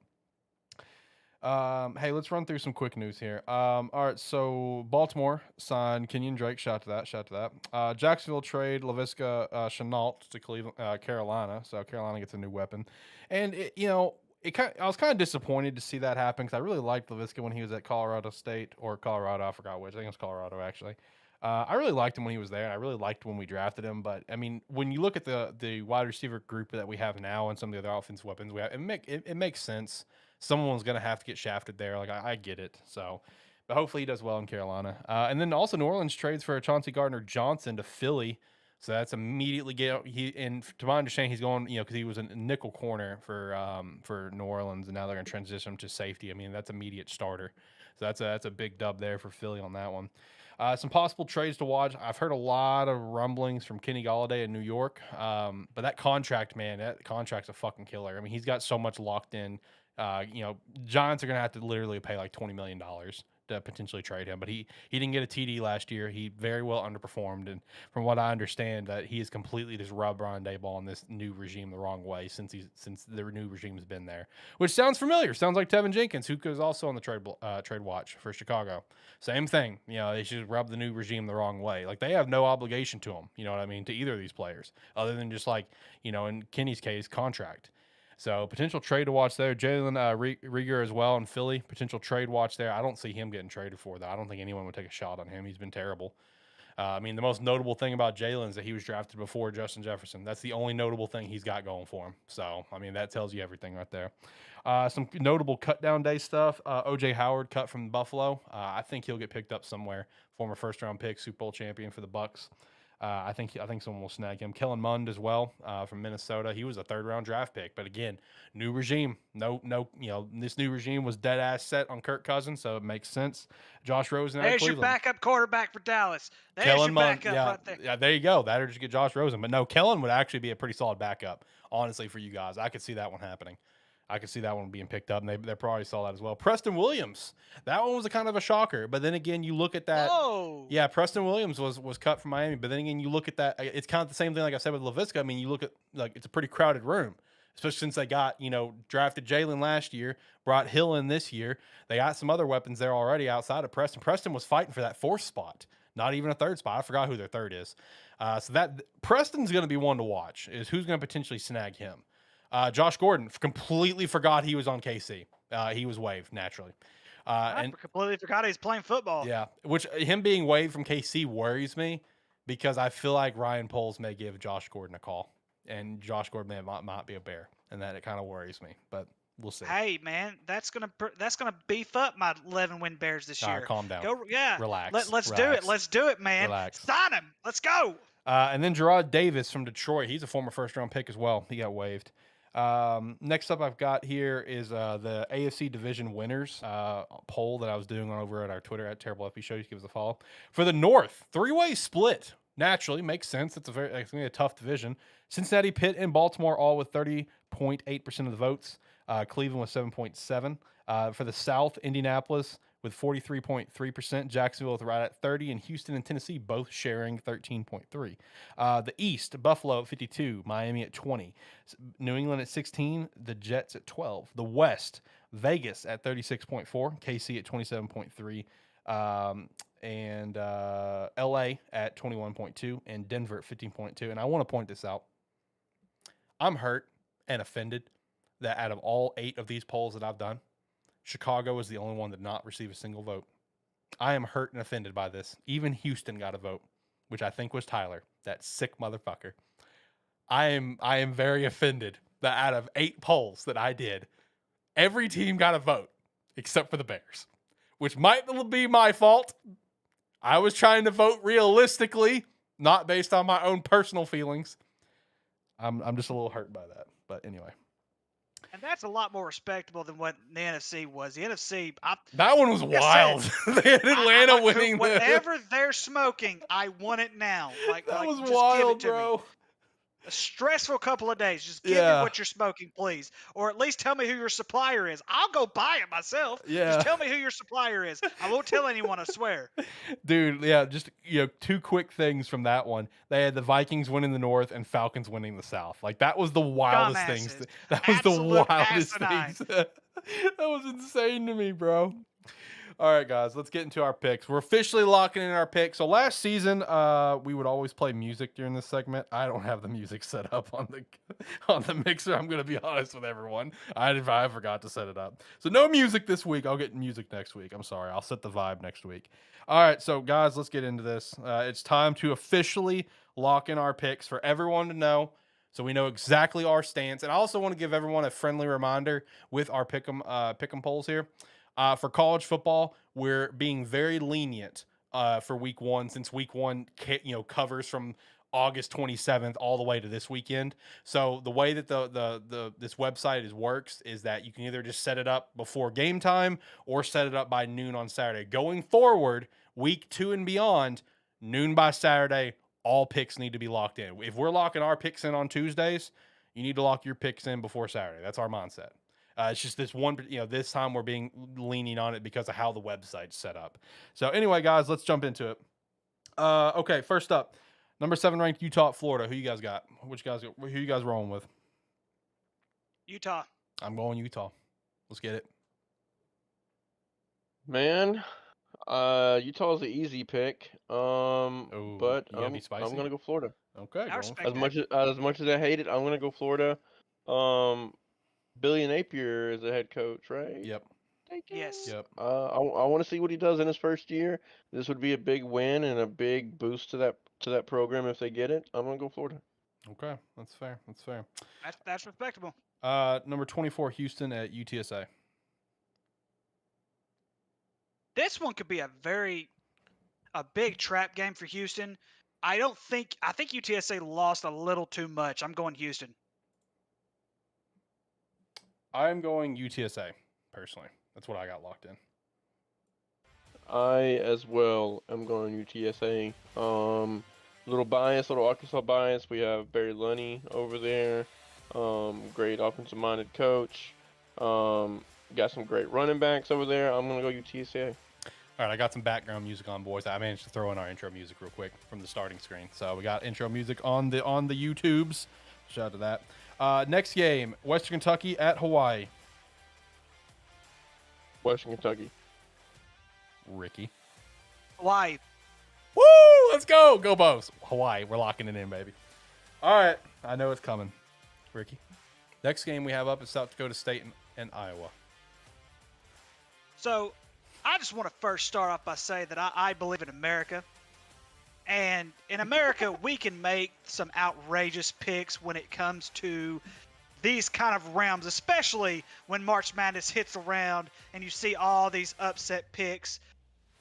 Hey, let's run through some quick news here. All right, so Baltimore signed Kenyon Drake. Shout to that. Jacksonville trade Laviska Shenault to Cleveland, Carolina. So Carolina gets a new weapon, and I was kind of disappointed to see that happen because I really liked Laviska when he was at Colorado State or Colorado. I forgot which. I think it was Colorado actually. I really liked him when he was there, and I really liked when we drafted him. But I mean, when you look at the wide receiver group that we have now and some of the other offensive weapons we have, it makes sense. Someone's going to have to get shafted there. Like, I get it. So, but hopefully he does well in Carolina. And then also New Orleans trades for Chauncey Gardner-Johnson to Philly. So that's immediately and to my understanding, he's going, because he was a nickel corner for New Orleans, and now they're going to transition him to safety. I mean, that's immediate starter. So that's a big dub there for Philly on that one. Some possible trades to watch. I've heard a lot of rumblings from Kenny Golladay in New York. But that contract's a fucking killer. I mean, he's got so much locked in. Giants are going to have to literally pay like $20 million to potentially trade him. But he didn't get a TD last year. He very well underperformed. And from what I understand, that he has completely just rubbed Brian Daboll and this new regime the wrong way since the new regime has been there. Which sounds familiar. Sounds like Tevin Jenkins, who was also on the trade watch for Chicago. Same thing. They should rub the new regime the wrong way. Like, they have no obligation to him, you know what I mean, to either of these players, other than just like, in Kenny's case, contract. So potential trade to watch there. Jalen Reagor as well in Philly. Potential trade watch there. I don't see him getting traded for that. I don't think anyone would take a shot on him. He's been terrible. I mean, the most notable thing about Jalen is that he was drafted before Justin Jefferson. That's the only notable thing he's got going for him. So, I mean, that tells you everything right there. Some notable cut down day stuff. O.J. Howard cut from Buffalo. I think he'll get picked up somewhere. Former first-round pick, Super Bowl champion for the Bucs. I think someone will snag him. Kellen Mond as well from Minnesota. He was a third-round draft pick, but again, new regime. No, this new regime was dead ass set on Kirk Cousins, so it makes sense. Josh Rosen. There's your backup quarterback for Dallas. There's Kellen your backup Mond, right there. Yeah, there you go. That or just get Josh Rosen. But no, Kellen would actually be a pretty solid backup, honestly, for you guys. I could see that one happening. I could see that one being picked up, and they probably saw that as well. Preston Williams, that one was a kind of a shocker. But then again, you look at that. Whoa. Yeah, Preston Williams was cut from Miami. But then again, you look at that. It's kind of the same thing like I said with Laviska. I mean, you look at, like, it's a pretty crowded room, especially since they got, drafted Jalen last year, brought Hill in this year. They got some other weapons there already outside of Preston. Preston was fighting for that fourth spot, not even a third spot. I forgot who their third is. So that Preston's going to be one to watch, is who's going to potentially snag him. Josh Gordon completely forgot he was on KC. He was waived naturally. I completely forgot he's playing football. Yeah, which him being waived from KC worries me because I feel like Ryan Poles may give Josh Gordon a call, and Josh Gordon might be a Bear, and that it kind of worries me. But we'll see. Hey man, that's gonna beef up my 11-win Bears this year. Calm down. Relax. Let's Relax. do it. Let's do it, man. Relax. Sign him. Let's go. And then Gerard Davis from Detroit. He's a former first-round pick as well. He got waived. Next up I've got here is the AFC Division winners poll that I was doing over at our Twitter at Terrible FB Show. You can give us a follow. For the North, three-way split. Naturally, makes sense. It's going to be a tough division. Cincinnati, Pitt, and Baltimore all with 30.8% of the votes. Cleveland with 7.7%. For the South, Indianapolis with 43.3%, Jacksonville with right at 30%, and Houston and Tennessee both sharing 13.3%. The East, Buffalo at 52%, Miami at 20%, New England at 16%, the Jets at 12%. The West, Vegas at 36.4%, KC at 27.3%, and LA at 21.2%, and Denver at 15.2%. And I want to point this out. I'm hurt and offended that out of all 8 of these polls that I've done, Chicago is the only one that did not receive a single vote. I am hurt and offended by this. Even Houston got a vote, which I think was Tyler, that sick motherfucker. I am very offended that out of 8 polls that I did, every team got a vote except for the Bears, which might be my fault. I was trying to vote realistically, not based on my own personal feelings. I'm just a little hurt by that. But anyway. And that's a lot more respectable than what the NFC was. The NFC, that one was wild. They had Atlanta winning. Whatever they're smoking, I want it now. That was just wild, give it to bro. Me. A stressful couple of days. Just give me what you're smoking, please, or at least tell me who your supplier is. I'll go buy it myself. Yeah. Just tell me who your supplier is. I won't tell anyone. I swear. Dude, yeah. Just 2 quick things from that one. They had the Vikings winning the North and Falcons winning the South. Like that was the wildest things. That was Absolute the wildest asinine. things. That was insane to me, bro. All right, guys, let's get into our picks. We're officially locking in our picks. So last season, we would always play music during this segment. I don't have the music set up on the mixer. I'm gonna be honest with everyone. I forgot to set it up. So no music this week. I'll get music next week. I'm sorry. I'll set the vibe next week. All right, so guys, let's get into this. It's time to officially lock in our picks for everyone to know, so we know exactly our stance. And I also want to give everyone a friendly reminder with our pick 'em polls here. For college football, we're being very lenient for week 1, since week 1 covers from August 27th all the way to this weekend. So the way that this website works is that you can either just set it up before game time or set it up by noon on Saturday. Going forward, week 2 and beyond, noon by Saturday, all picks need to be locked in. If we're locking our picks in on Tuesdays, you need to lock your picks in before Saturday. That's our mindset. It's just this one, this time we're being leaning on it because of how the website's set up. So anyway, guys, let's jump into it. Okay, first up, number 7 ranked Utah, Florida. Who you guys got? Who you guys rolling with? Utah. I'm going Utah. Let's get it. Man, Utah's an easy pick. But I'm gonna go Florida. Okay. As much as I hate it, I'm gonna go Florida. Billy Napier is the head coach, right? Yep. Yes. Yep. I want to see what he does in his first year. This would be a big win and a big boost to that program if they get it. I'm gonna go Florida. Okay, that's fair. That's respectable. Number 24, Houston at UTSA. This one could be a big trap game for Houston. I think UTSA lost a little too much. I'm going Houston. I'm going UTSA, personally. That's what I got locked in. I, as well, am going UTSA. Little Arkansas bias. We have Barry Lunny over there. Great offensive-minded coach. Got some great running backs over there. I'm going to go UTSA. All right, I got some background music on, boys. I managed to throw in our intro music real quick from the starting screen. So we got intro music on the YouTubes. Shout out to that. Next game, Western Kentucky at Hawaii. Western Kentucky. Ricky. Hawaii. Woo! Let's go. Go Bows. Hawaii. We're locking it in, baby. All right. I know it's coming. Ricky. Next game we have up is South Dakota State and Iowa. So I just want to first start off by saying that I believe in America. And in America, we can make some outrageous picks when it comes to these kind of rounds, especially when March Madness hits around and you see all these upset picks.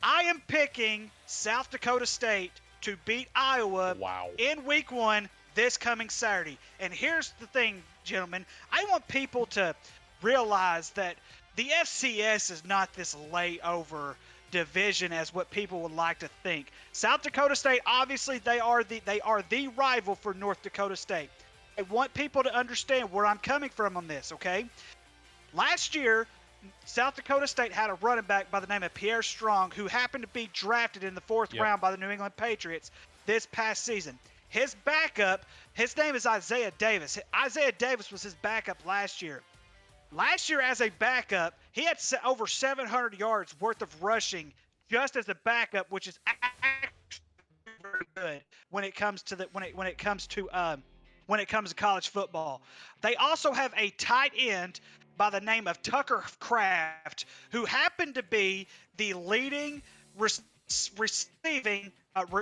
I am picking South Dakota State to beat Iowa in week 1 this coming Saturday. And here's the thing, gentlemen. I want people to realize that the FCS is not this layover division as what people would like to think. South Dakota State, obviously, they are the rival for North Dakota State. I want people to understand where I'm coming from on this, okay? Last year, South Dakota State had a running back by the name of Pierre Strong who happened to be drafted in the 4th round by the New England Patriots this past season. His backup, his name is Isaiah Davis. Isaiah Davis was his backup last year. Last year as a backup, he had over 700 yards worth of rushing just as a backup, which is actually very good when it comes to college football. They also have a tight end by the name of Tucker Kraft, who happened to be the leading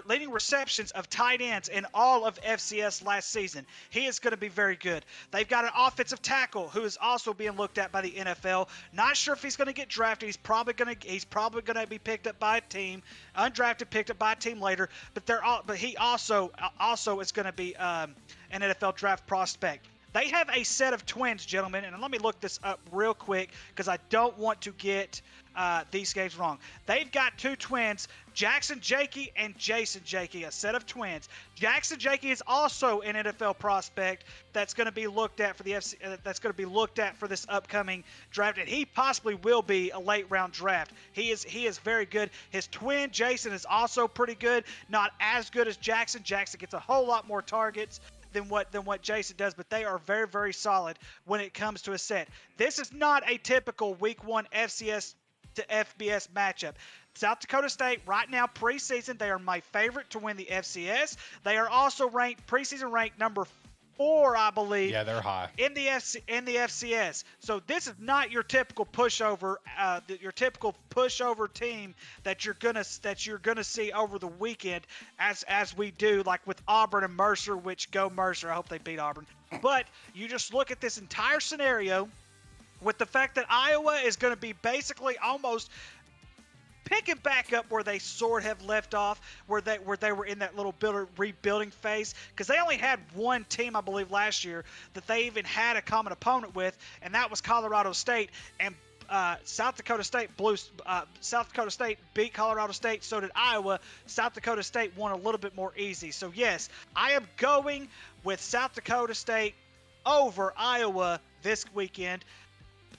leading receptions of tight ends in all of FCS last season. He is going to be very good. They've got an offensive tackle who is also being looked at by the NFL. Not sure if he's going to get drafted. He's probably going to be picked up by a team, undrafted, picked up by a team later. But he also is going to be an NFL draft prospect. They have a set of twins, gentlemen, and let me look this up real quick because I don't want to get these games wrong. They've got 2 twins, Jackson Jakey and Jason Jakey, a set of twins. Jackson Jakey is also an NFL prospect that's going to be looked at for this upcoming draft, and he possibly will be a late round draft. He is very good. His twin Jason is also pretty good, not as good as Jackson. Jackson gets a whole lot more targets than what Jason does, but they are very, very solid when it comes to a set. This is not a typical week 1 FCS to FBS matchup. South Dakota State right now preseason, they are my favorite to win the FCS. They are also preseason ranked number 4, I believe. Yeah, they're high in the FCS. So this is not your typical pushover, team that you're gonna see over the weekend, as we do like with Auburn and Mercer. Which go Mercer! I hope they beat Auburn. But you just look at this entire scenario with the fact that Iowa is going to be basically almost picking back up where they sort of have left off, where they were in that little rebuilding phase, because they only had one team, I believe, last year that they even had a common opponent with, and that was Colorado State. And South Dakota State beat Colorado State. So did Iowa. South Dakota State won a little bit more easy. So yes, I am going with South Dakota State over Iowa this weekend.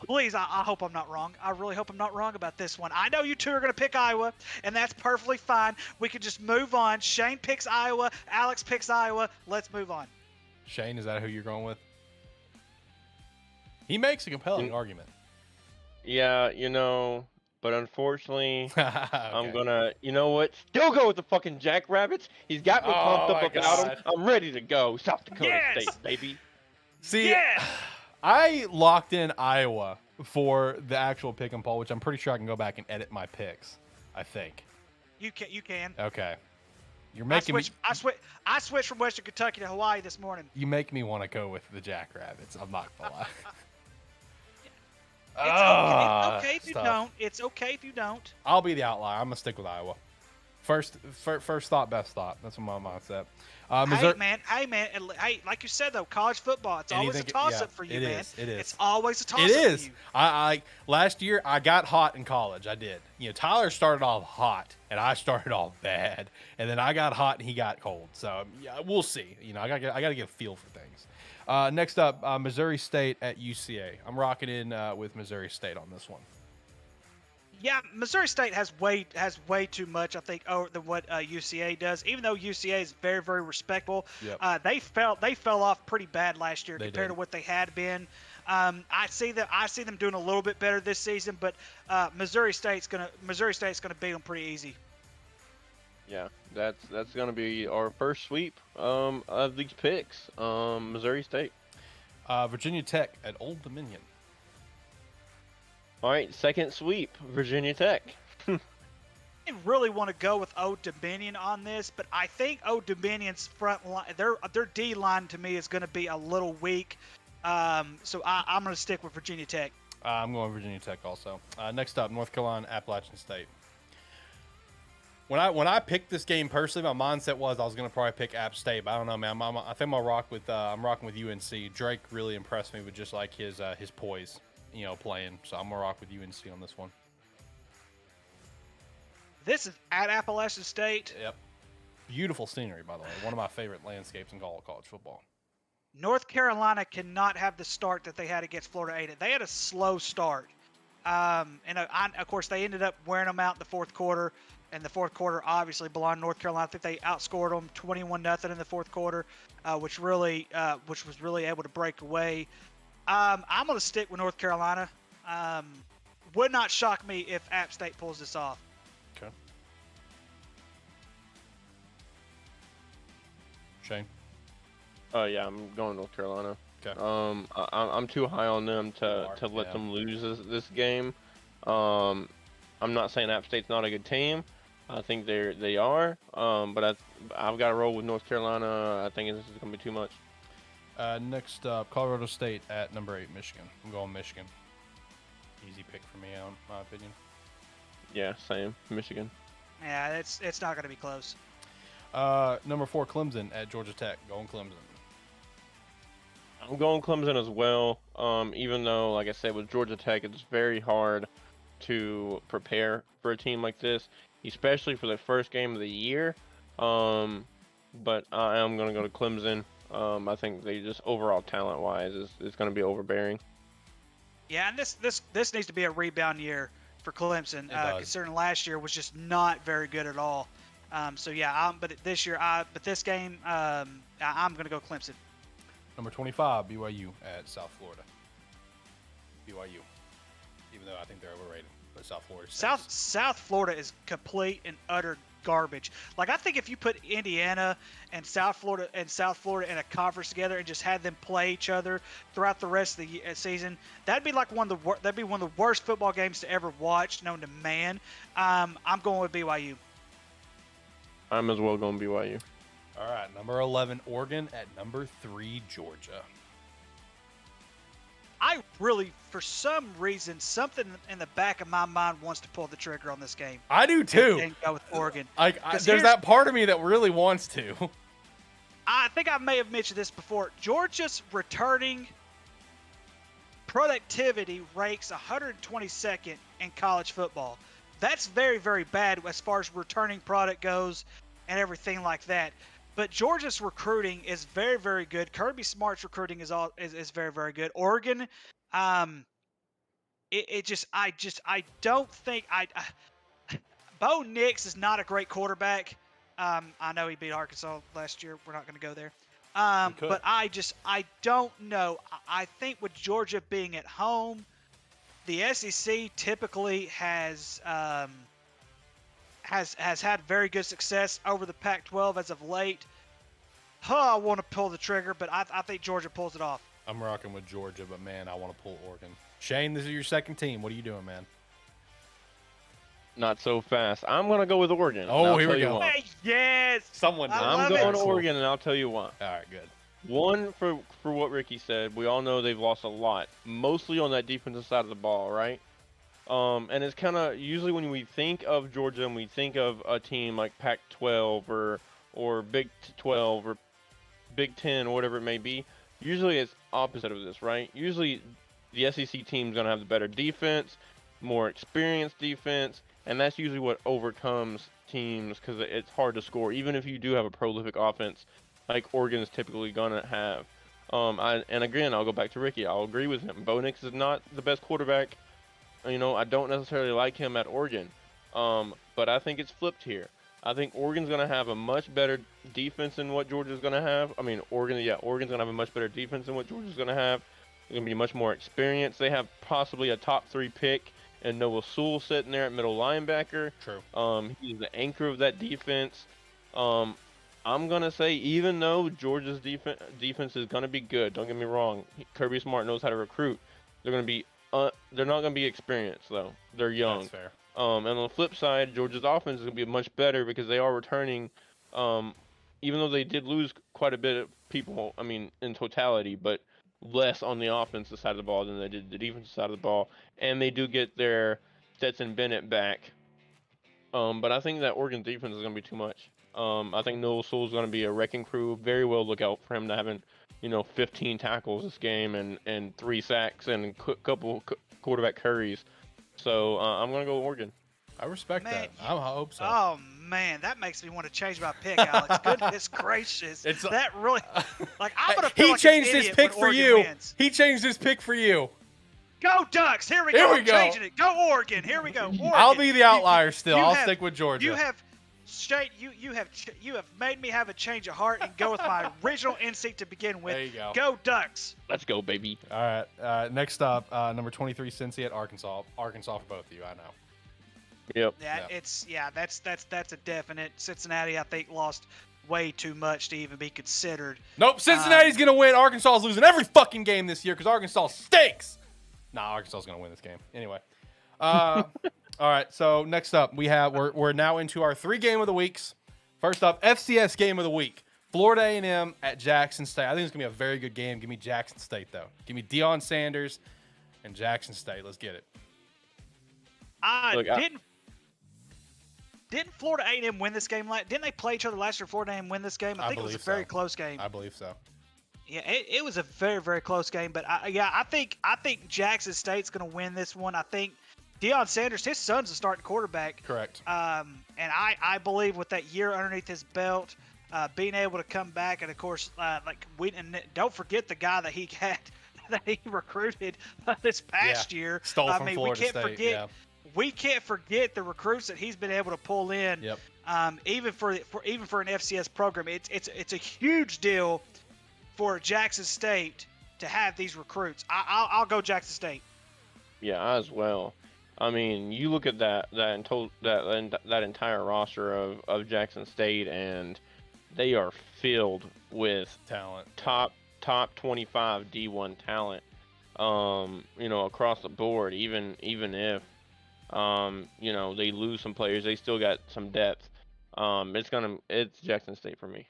Please, I hope I'm not wrong. I really hope I'm not wrong about this one. I know you two are going to pick Iowa, and that's perfectly fine. We can just move on. Shane picks Iowa. Alex picks Iowa. Let's move on. Shane, is that who you're going with? He makes a compelling argument. Yeah, but unfortunately, Okay. I'm gonna, still go with the fucking Jackrabbits. He's got me pumped up about him. I'm ready to go. South Dakota State, baby. See, I locked in Iowa for the actual pick and poll, which I'm pretty sure I can go back and edit my picks. I think. You can. Okay. You're making I switched from Western Kentucky to Hawaii this morning. You make me want to go with the Jackrabbits. I'm not gonna lie. It's okay if you don't. It's okay if you don't. I'll be the outlier. I'm gonna stick with Iowa. First thought, best thought. That's my mindset. Hey man, like you said though, college football, it's always a toss-up for you, man. It is. It's always a toss-up for you. It is. I last year I got hot in college. I did. Tyler started off hot and I started off bad, and then I got hot and he got cold. So yeah, we'll see. I gotta get a feel for things. Next up, Missouri State at UCA. I'm rocking in with Missouri State on this one. Yeah, Missouri State has way too much, I think, than what UCA does. Even though UCA is very, very respectable, they fell off pretty bad last year compared to what they had been. I see them doing a little bit better this season, but Missouri State's gonna beat them pretty easy. Yeah, that's gonna be our first sweep of these picks. Missouri State. Virginia Tech at Old Dominion. All right, second sweep, Virginia Tech. I really want to go with Old Dominion on this, but I think Old Dominion's front line, their D line to me is going to be a little weak. So I'm going to stick with Virginia Tech. I'm going Virginia Tech also. Next up, North Carolina, Appalachian State. When I picked this game personally, my mindset was I was going to probably pick App State, but I don't know, man. I think I'm rocking with UNC. Drake really impressed me with just like his poise, playing. So I'm gonna rock with UNC on this one. This is at Appalachian State. Yep. Beautiful scenery, by the way. One of my favorite landscapes in all of college football. North Carolina cannot have the start that they had against Florida A&M. They had a slow start. Of course, they ended up wearing them out in the fourth quarter. And the fourth quarter obviously belonged to North Carolina. I think they outscored them 21-0 in the fourth quarter, which was really able to break away. I'm going to stick with North Carolina. Would not shock me if App State pulls this off. Okay. Shane? Yeah, I'm going North Carolina. Okay. I'm too high on them to let them lose this game. I'm not saying App State's not a good team. I think they are. But I've got to roll with North Carolina. I think this is going to be too much. Next up, Colorado State at number 8, Michigan. I'm going Michigan. Easy pick for me, in my opinion. Yeah, same. Michigan. Yeah, it's not going to be close. Number 4, Clemson at Georgia Tech. Going Clemson. I'm going Clemson as well. Even though, like I said, with Georgia Tech, it's very hard to prepare for a team like this, especially for the first game of the year. But I am going to go to Clemson. I think they just overall talent-wise is going to be overbearing. Yeah, and this needs to be a rebound year for Clemson, considering last year was just not very good at all. So yeah, but this game, I'm going to go Clemson. Number 25, BYU at South Florida. BYU, even though I think they're overrated, but South Florida. South Florida is complete and utter garbage. Like, I think if you put Indiana and South Florida in a conference together and just had them play each other throughout the rest of the season, that'd be one of the worst football games to ever watch, known to man. I'm going with BYU. I'm as well going BYU. All right, number 11, Oregon at number 3, Georgia. I really, for some reason, something in the back of my mind wants to pull the trigger on this game. I do too. And go with Oregon. There's that part of me that really wants to. I think I may have mentioned this before. Georgia's returning productivity ranks 122nd in college football. That's very, very bad as far as returning product goes and everything like that. But Georgia's recruiting is very, very good. Kirby Smart's recruiting is very, very good. Oregon, I don't think Bo Nix is not a great quarterback. I know he beat Arkansas last year. We're not going to go there. But I don't know. I think with Georgia being at home, the SEC typically has had very good success over the Pac-12 as of late. I want to pull the trigger, but I think Georgia pulls it off. I'm rocking with Georgia, but man, I want to pull Oregon. Shane, this is your second team. What are you doing, man? Not so fast. I'm going to go with Oregon. Oh, here we go. Hey, yes! Someone. I'm going to Oregon, and I'll tell you why. All right, good. One, for what Ricky said, we all know they've lost a lot, mostly on that defensive side of the ball, right? And it's kind of usually when we think of Georgia and we think of a team like Pac-12 or Big 12 or Big 10 or whatever it may be, usually it's opposite of this, right? Usually the SEC team's going to have the better defense, more experienced defense, and that's usually what overcomes teams because it's hard to score, even if you do have a prolific offense like Oregon is typically going to have. And again, I'll go back to Ricky. I'll agree with him. Bo Nix is not the best quarterback. I don't necessarily like him at Oregon, but I think it's flipped here. I think Oregon's going to have a much better defense than what Georgia's going to have. Oregon's going to have a much better defense than what Georgia's going to have. They're going to be much more experienced. They have possibly a top 3 pick and Noah Sewell sitting there at middle linebacker. True. He's the anchor of that defense. I'm gonna say, even though Georgia's defense is gonna be good, don't get me wrong. Kirby Smart knows how to recruit. They're not gonna be experienced though. They're young. That's fair. And on the flip side, Georgia's offense is gonna be much better because they are returning. Even though they did lose quite a bit of people, I mean, in totality, but less on the offensive side of the ball than they did the defensive side of the ball, and they do get their Stetson Bennett back. But I think that Oregon defense is gonna be too much. I think Noah Sewell's going to be a wrecking crew. Very well look out for him to having, 15 tackles this game and 3 sacks and a couple quarterback hurries. So I'm going to go Oregon. I respect that. I hope so. Oh man, that makes me want to change my pick, Alex. Goodness gracious, that really I'm gonna. Feel He like changed an his idiot pick when for Oregon you. wins. He changed his pick for you. Go Ducks! Here we go. I'm changing it. Go Oregon! Here we go. Oregon. I'll be the outlier still. I'll stick with Georgia. You have. Shane, you have made me have a change of heart and go with my original instinct to begin with. There you go. Go Ducks! Let's go, baby. All right. Next up, number 23, Cincy at Arkansas. Arkansas for both of you, I know. Yep. That's a definite. Cincinnati, I think, lost way too much to even be considered. Nope. Cincinnati's gonna win. Arkansas is losing every fucking game this year because Arkansas stinks. Nah, Arkansas is gonna win this game anyway. All right, so next up, we're now into our 3 game of the weeks. First up, FCS game of the week. Florida A&M at Jackson State. I think it's going to be a very good game. Give me Jackson State, though. Give me Deion Sanders and Jackson State. Let's get it. Didn't Florida A&M win this game? Didn't they play each other last year? Florida A&M win this game? I think it was a very close game. I believe so. Yeah, it was a very, very close game. But I think Jackson State's going to win this one. I think Deion Sanders, his son's a starting quarterback. Correct. And I believe with that year underneath his belt, being able to come back, and of course, don't forget the guy that he had that he recruited this past year. Stole from Florida State. We can't forget the recruits that he's been able to pull in. Yep. Even for an FCS program, it's a huge deal for Jackson State to have these recruits. I'll go Jackson State. Yeah, as well. I mean, you look at that entire roster of Jackson State, and they are filled with talent, top 25 D1 talent. Across the board. Even if they lose some players, they still got some depth. It's Jackson State for me.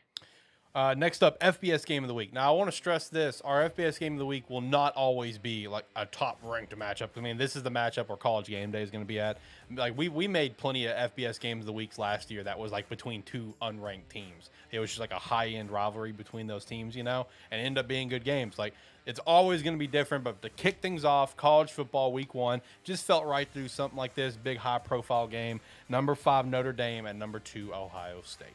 Next up, FBS game of the week. Now, I want to stress this. Our FBS game of the week will not always be like a top-ranked matchup. I mean, this is the matchup where College Game Day is going to be at. Like, we made plenty of FBS games of the weeks last year that was like between 2 unranked teams. It was just like a high-end rivalry between those teams, and ended up being good games. Like, it's always going to be different, but to kick things off, college football week 1 just felt right to do something like this, big high-profile game. Number 5, Notre Dame, and number 2, Ohio State.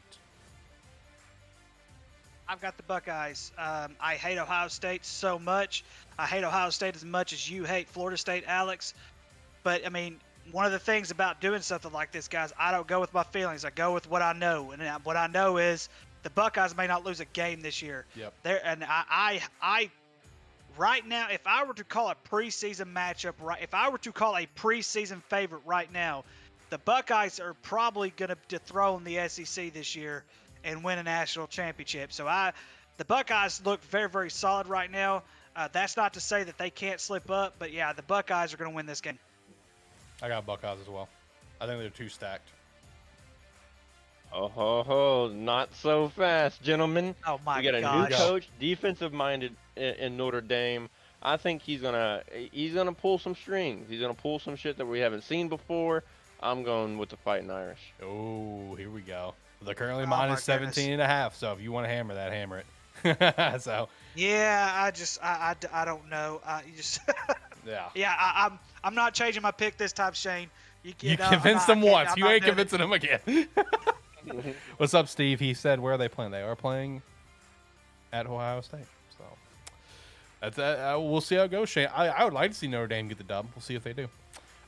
I've got the Buckeyes. I hate Ohio State so much. I hate Ohio State as much as you hate Florida State, Alex. But, I mean, one of the things about doing something like this, guys, I don't go with my feelings. I go with what I know. And what I know is the Buckeyes may not lose a game this year. Yep. I right now, if I were to call a preseason matchup, if I were to call a preseason favorite right now, the Buckeyes are probably going to dethrone the SEC this year and win a national championship. So the Buckeyes look very, very solid right now. That's not to say that they can't slip up, but yeah, the Buckeyes are going to win this game. I got Buckeyes as well. I think they're 2 stacked. Oh, not so fast, gentlemen. Oh my God! We got a new coach, defensive-minded in Notre Dame. I think he's gonna pull some strings. He's gonna pull some shit that we haven't seen before. I'm going with the Fighting Irish. Oh, here we go. They're currently minus 17.5. So if you want to hammer that, hammer it. So. Yeah, I don't know. Yeah. I'm not changing my pick this time, Shane. You convinced them once. You ain't convincing them again. What's up, Steve? He said, where are they playing? They are playing at Ohio State. So that's we'll see how it goes, Shane. I would like to see Notre Dame get the dub. We'll see if they do.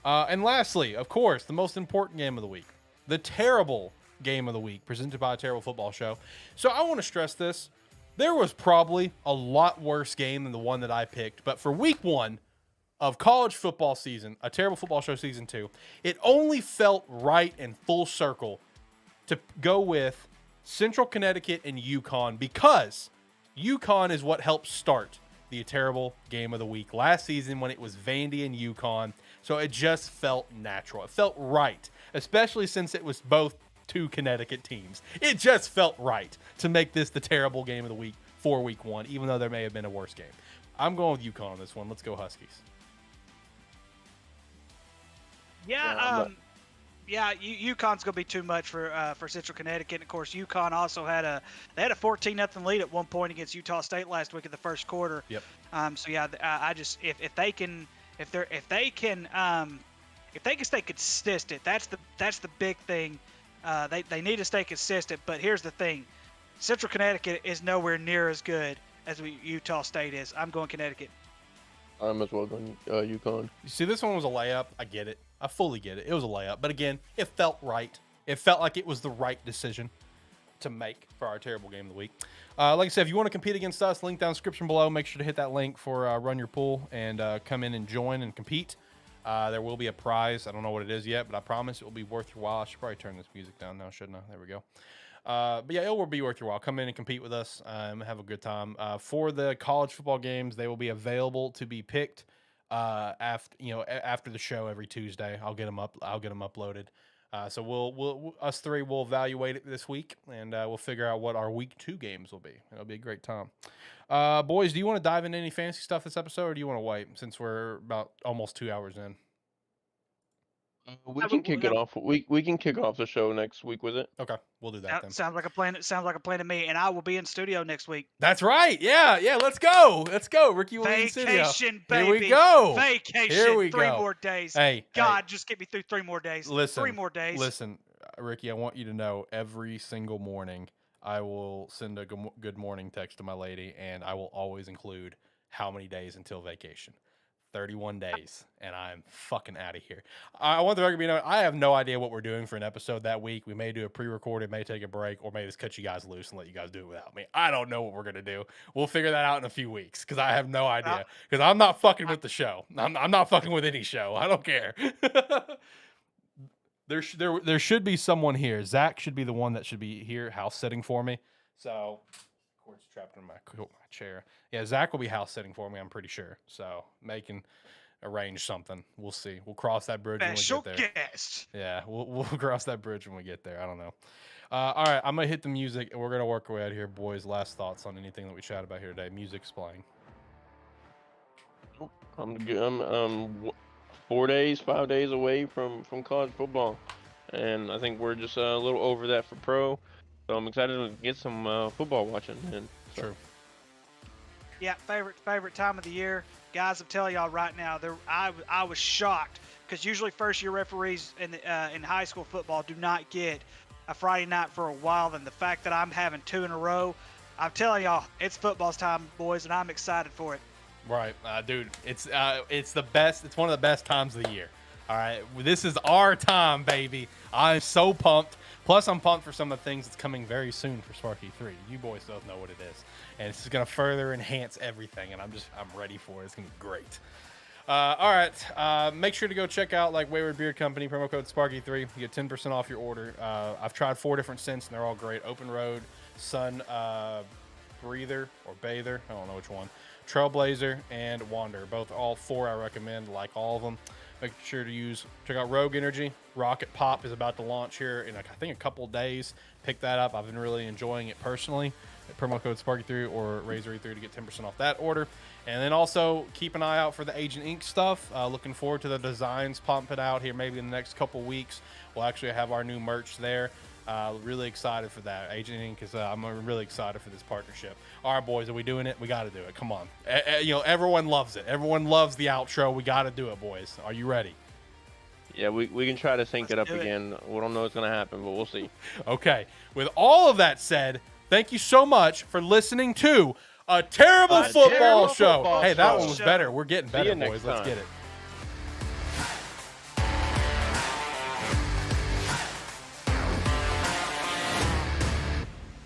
And lastly, of course, the most important game of the week, the terrible game of the week, presented by a Terrible Football Show. So I want to stress this. There was probably a lot worse game than the one that I picked, but for week 1 of college football season, a Terrible Football Show season 2, it only felt right and full circle to go with Central Connecticut and UConn, because UConn is what helped start the terrible game of the week last season when it was Vandy and UConn. So it just felt natural. It felt right, especially since it was both two Connecticut teams. It just felt right to make this the terrible game of the week for week 1, even though there may have been a worse game. I'm going with UConn on this one. Let's go Huskies. UConn's gonna be too much for Central Connecticut. And of course, UConn also had a 14-0 lead at one point against Utah State last week in the first quarter. Yep. I just if they can stay consistent, that's the big thing. They need to stay consistent. But here's the thing: Central Connecticut is nowhere near as good as Utah State is. I'm going Connecticut. I'm as well going UConn. You see, this one was a layup. I get it. I fully get it. It was a layup. But again, it felt right. It felt like it was the right decision to make for our terrible game of the week. Like I said, if you want to compete against us, link down in the description below. Make sure to hit that link for Run Your Pool and come in and join and compete. There will be a prize. I don't know what it is yet, but I promise it will be worth your while. I should probably turn this music down now, shouldn't I? There we go. But yeah, it will be worth your while. Come in and compete with us and have a good time. For the college football games, they will be available to be picked after the show every Tuesday. I'll get them uploaded. So we'll us three will evaluate it this week, and we'll figure out what our week 2 games will be. It'll be a great time. Boys, do you want to dive into any fantasy stuff this episode, or do you want to wait since we're about almost 2 hours in? We can kick it off. We can kick off the show next week with it. Okay, we'll do that then. Sounds like a plan. Sounds like a plan to me. And I will be in studio next week. That's right. Yeah. Let's go. Ricky will be in studio. Vacation, baby. Here we go. Vacation. Here we 3 go. more days. Hey, God, just get me through 3 more days. Listen, 3 more days. Listen, Ricky, I want you to know every single morning I will send a good morning text to my lady, and I will always include how many days until vacation. 31 days, and I'm fucking out of here. I want the record to be known, I have no idea what we're doing for an episode that week. We may do a pre-recorded, may take a break, or may just cut you guys loose and let you guys do it without me. I don't know what we're going to do. We'll figure that out in a few weeks, because I have no idea. Because I'm not fucking with the show. I'm not fucking with any show. I don't care. There should be someone here. Zach should be the one that should be here house sitting for me. So, of course, trapped in my chair. Yeah, Zach will be house sitting for me, I'm pretty sure. So, arrange something. We'll see. We'll cross that bridge when we get there. Guest. Yeah, we'll cross that bridge when we get there. I don't know. All right, I'm going to hit the music, and we're going to work our way out of here. Boys, last thoughts on anything that we chat about here today. Music's playing. I'm 4 days, 5 days away from college football, and I think we're just a little over that for pro. So I'm excited to get some football watching. And so. True. Yeah, favorite time of the year, guys. I'm telling y'all right now, I was shocked because usually first-year referees in high school football do not get a Friday night for a while. And the fact that I'm having 2 in a row, I'm telling y'all, it's football's time, boys, and I'm excited for it. Right, dude. It's the best. It's one of the best times of the year. All right, this is our time, baby. I'm so pumped. Plus, I'm pumped for some of the things that's coming very soon for SparkE3. You boys don't know what it is, and it's just gonna further enhance everything. And I'm ready for it. It's gonna be great. All right, make sure to go check out Wayward Beard Company, promo code SparkE3. You get 10% off your order. I've tried 4 different scents, and they're all great. Open Road, Sun Breather or Bather, I don't know which one. Trailblazer and Wander, all 4 I recommend. Like all of them. Make sure to check out Rogue Energy. Rocket Pop is about to launch here in I think a couple days. Pick that up. I've been really enjoying it personally. Promo code SparkE3 or Razor3 to get 10% off that order. And then also keep an eye out for the Agent Ink stuff. Looking forward to the designs pumping out here maybe in the next couple weeks. We'll actually have our new merch there. Really excited for that. Agent Ink is I'm really excited for this partnership. All right, boys, are we doing it? We got to do it. Come on. Everyone loves it. Everyone loves the outro. We got to do it, boys. Are you ready? Yeah, we can try to sync it up again. We don't know what's going to happen, but we'll see. Okay. With all of that said, thank you so much for listening to a terrible football show. Hey, that one was better. We're getting better, boys. Let's get it.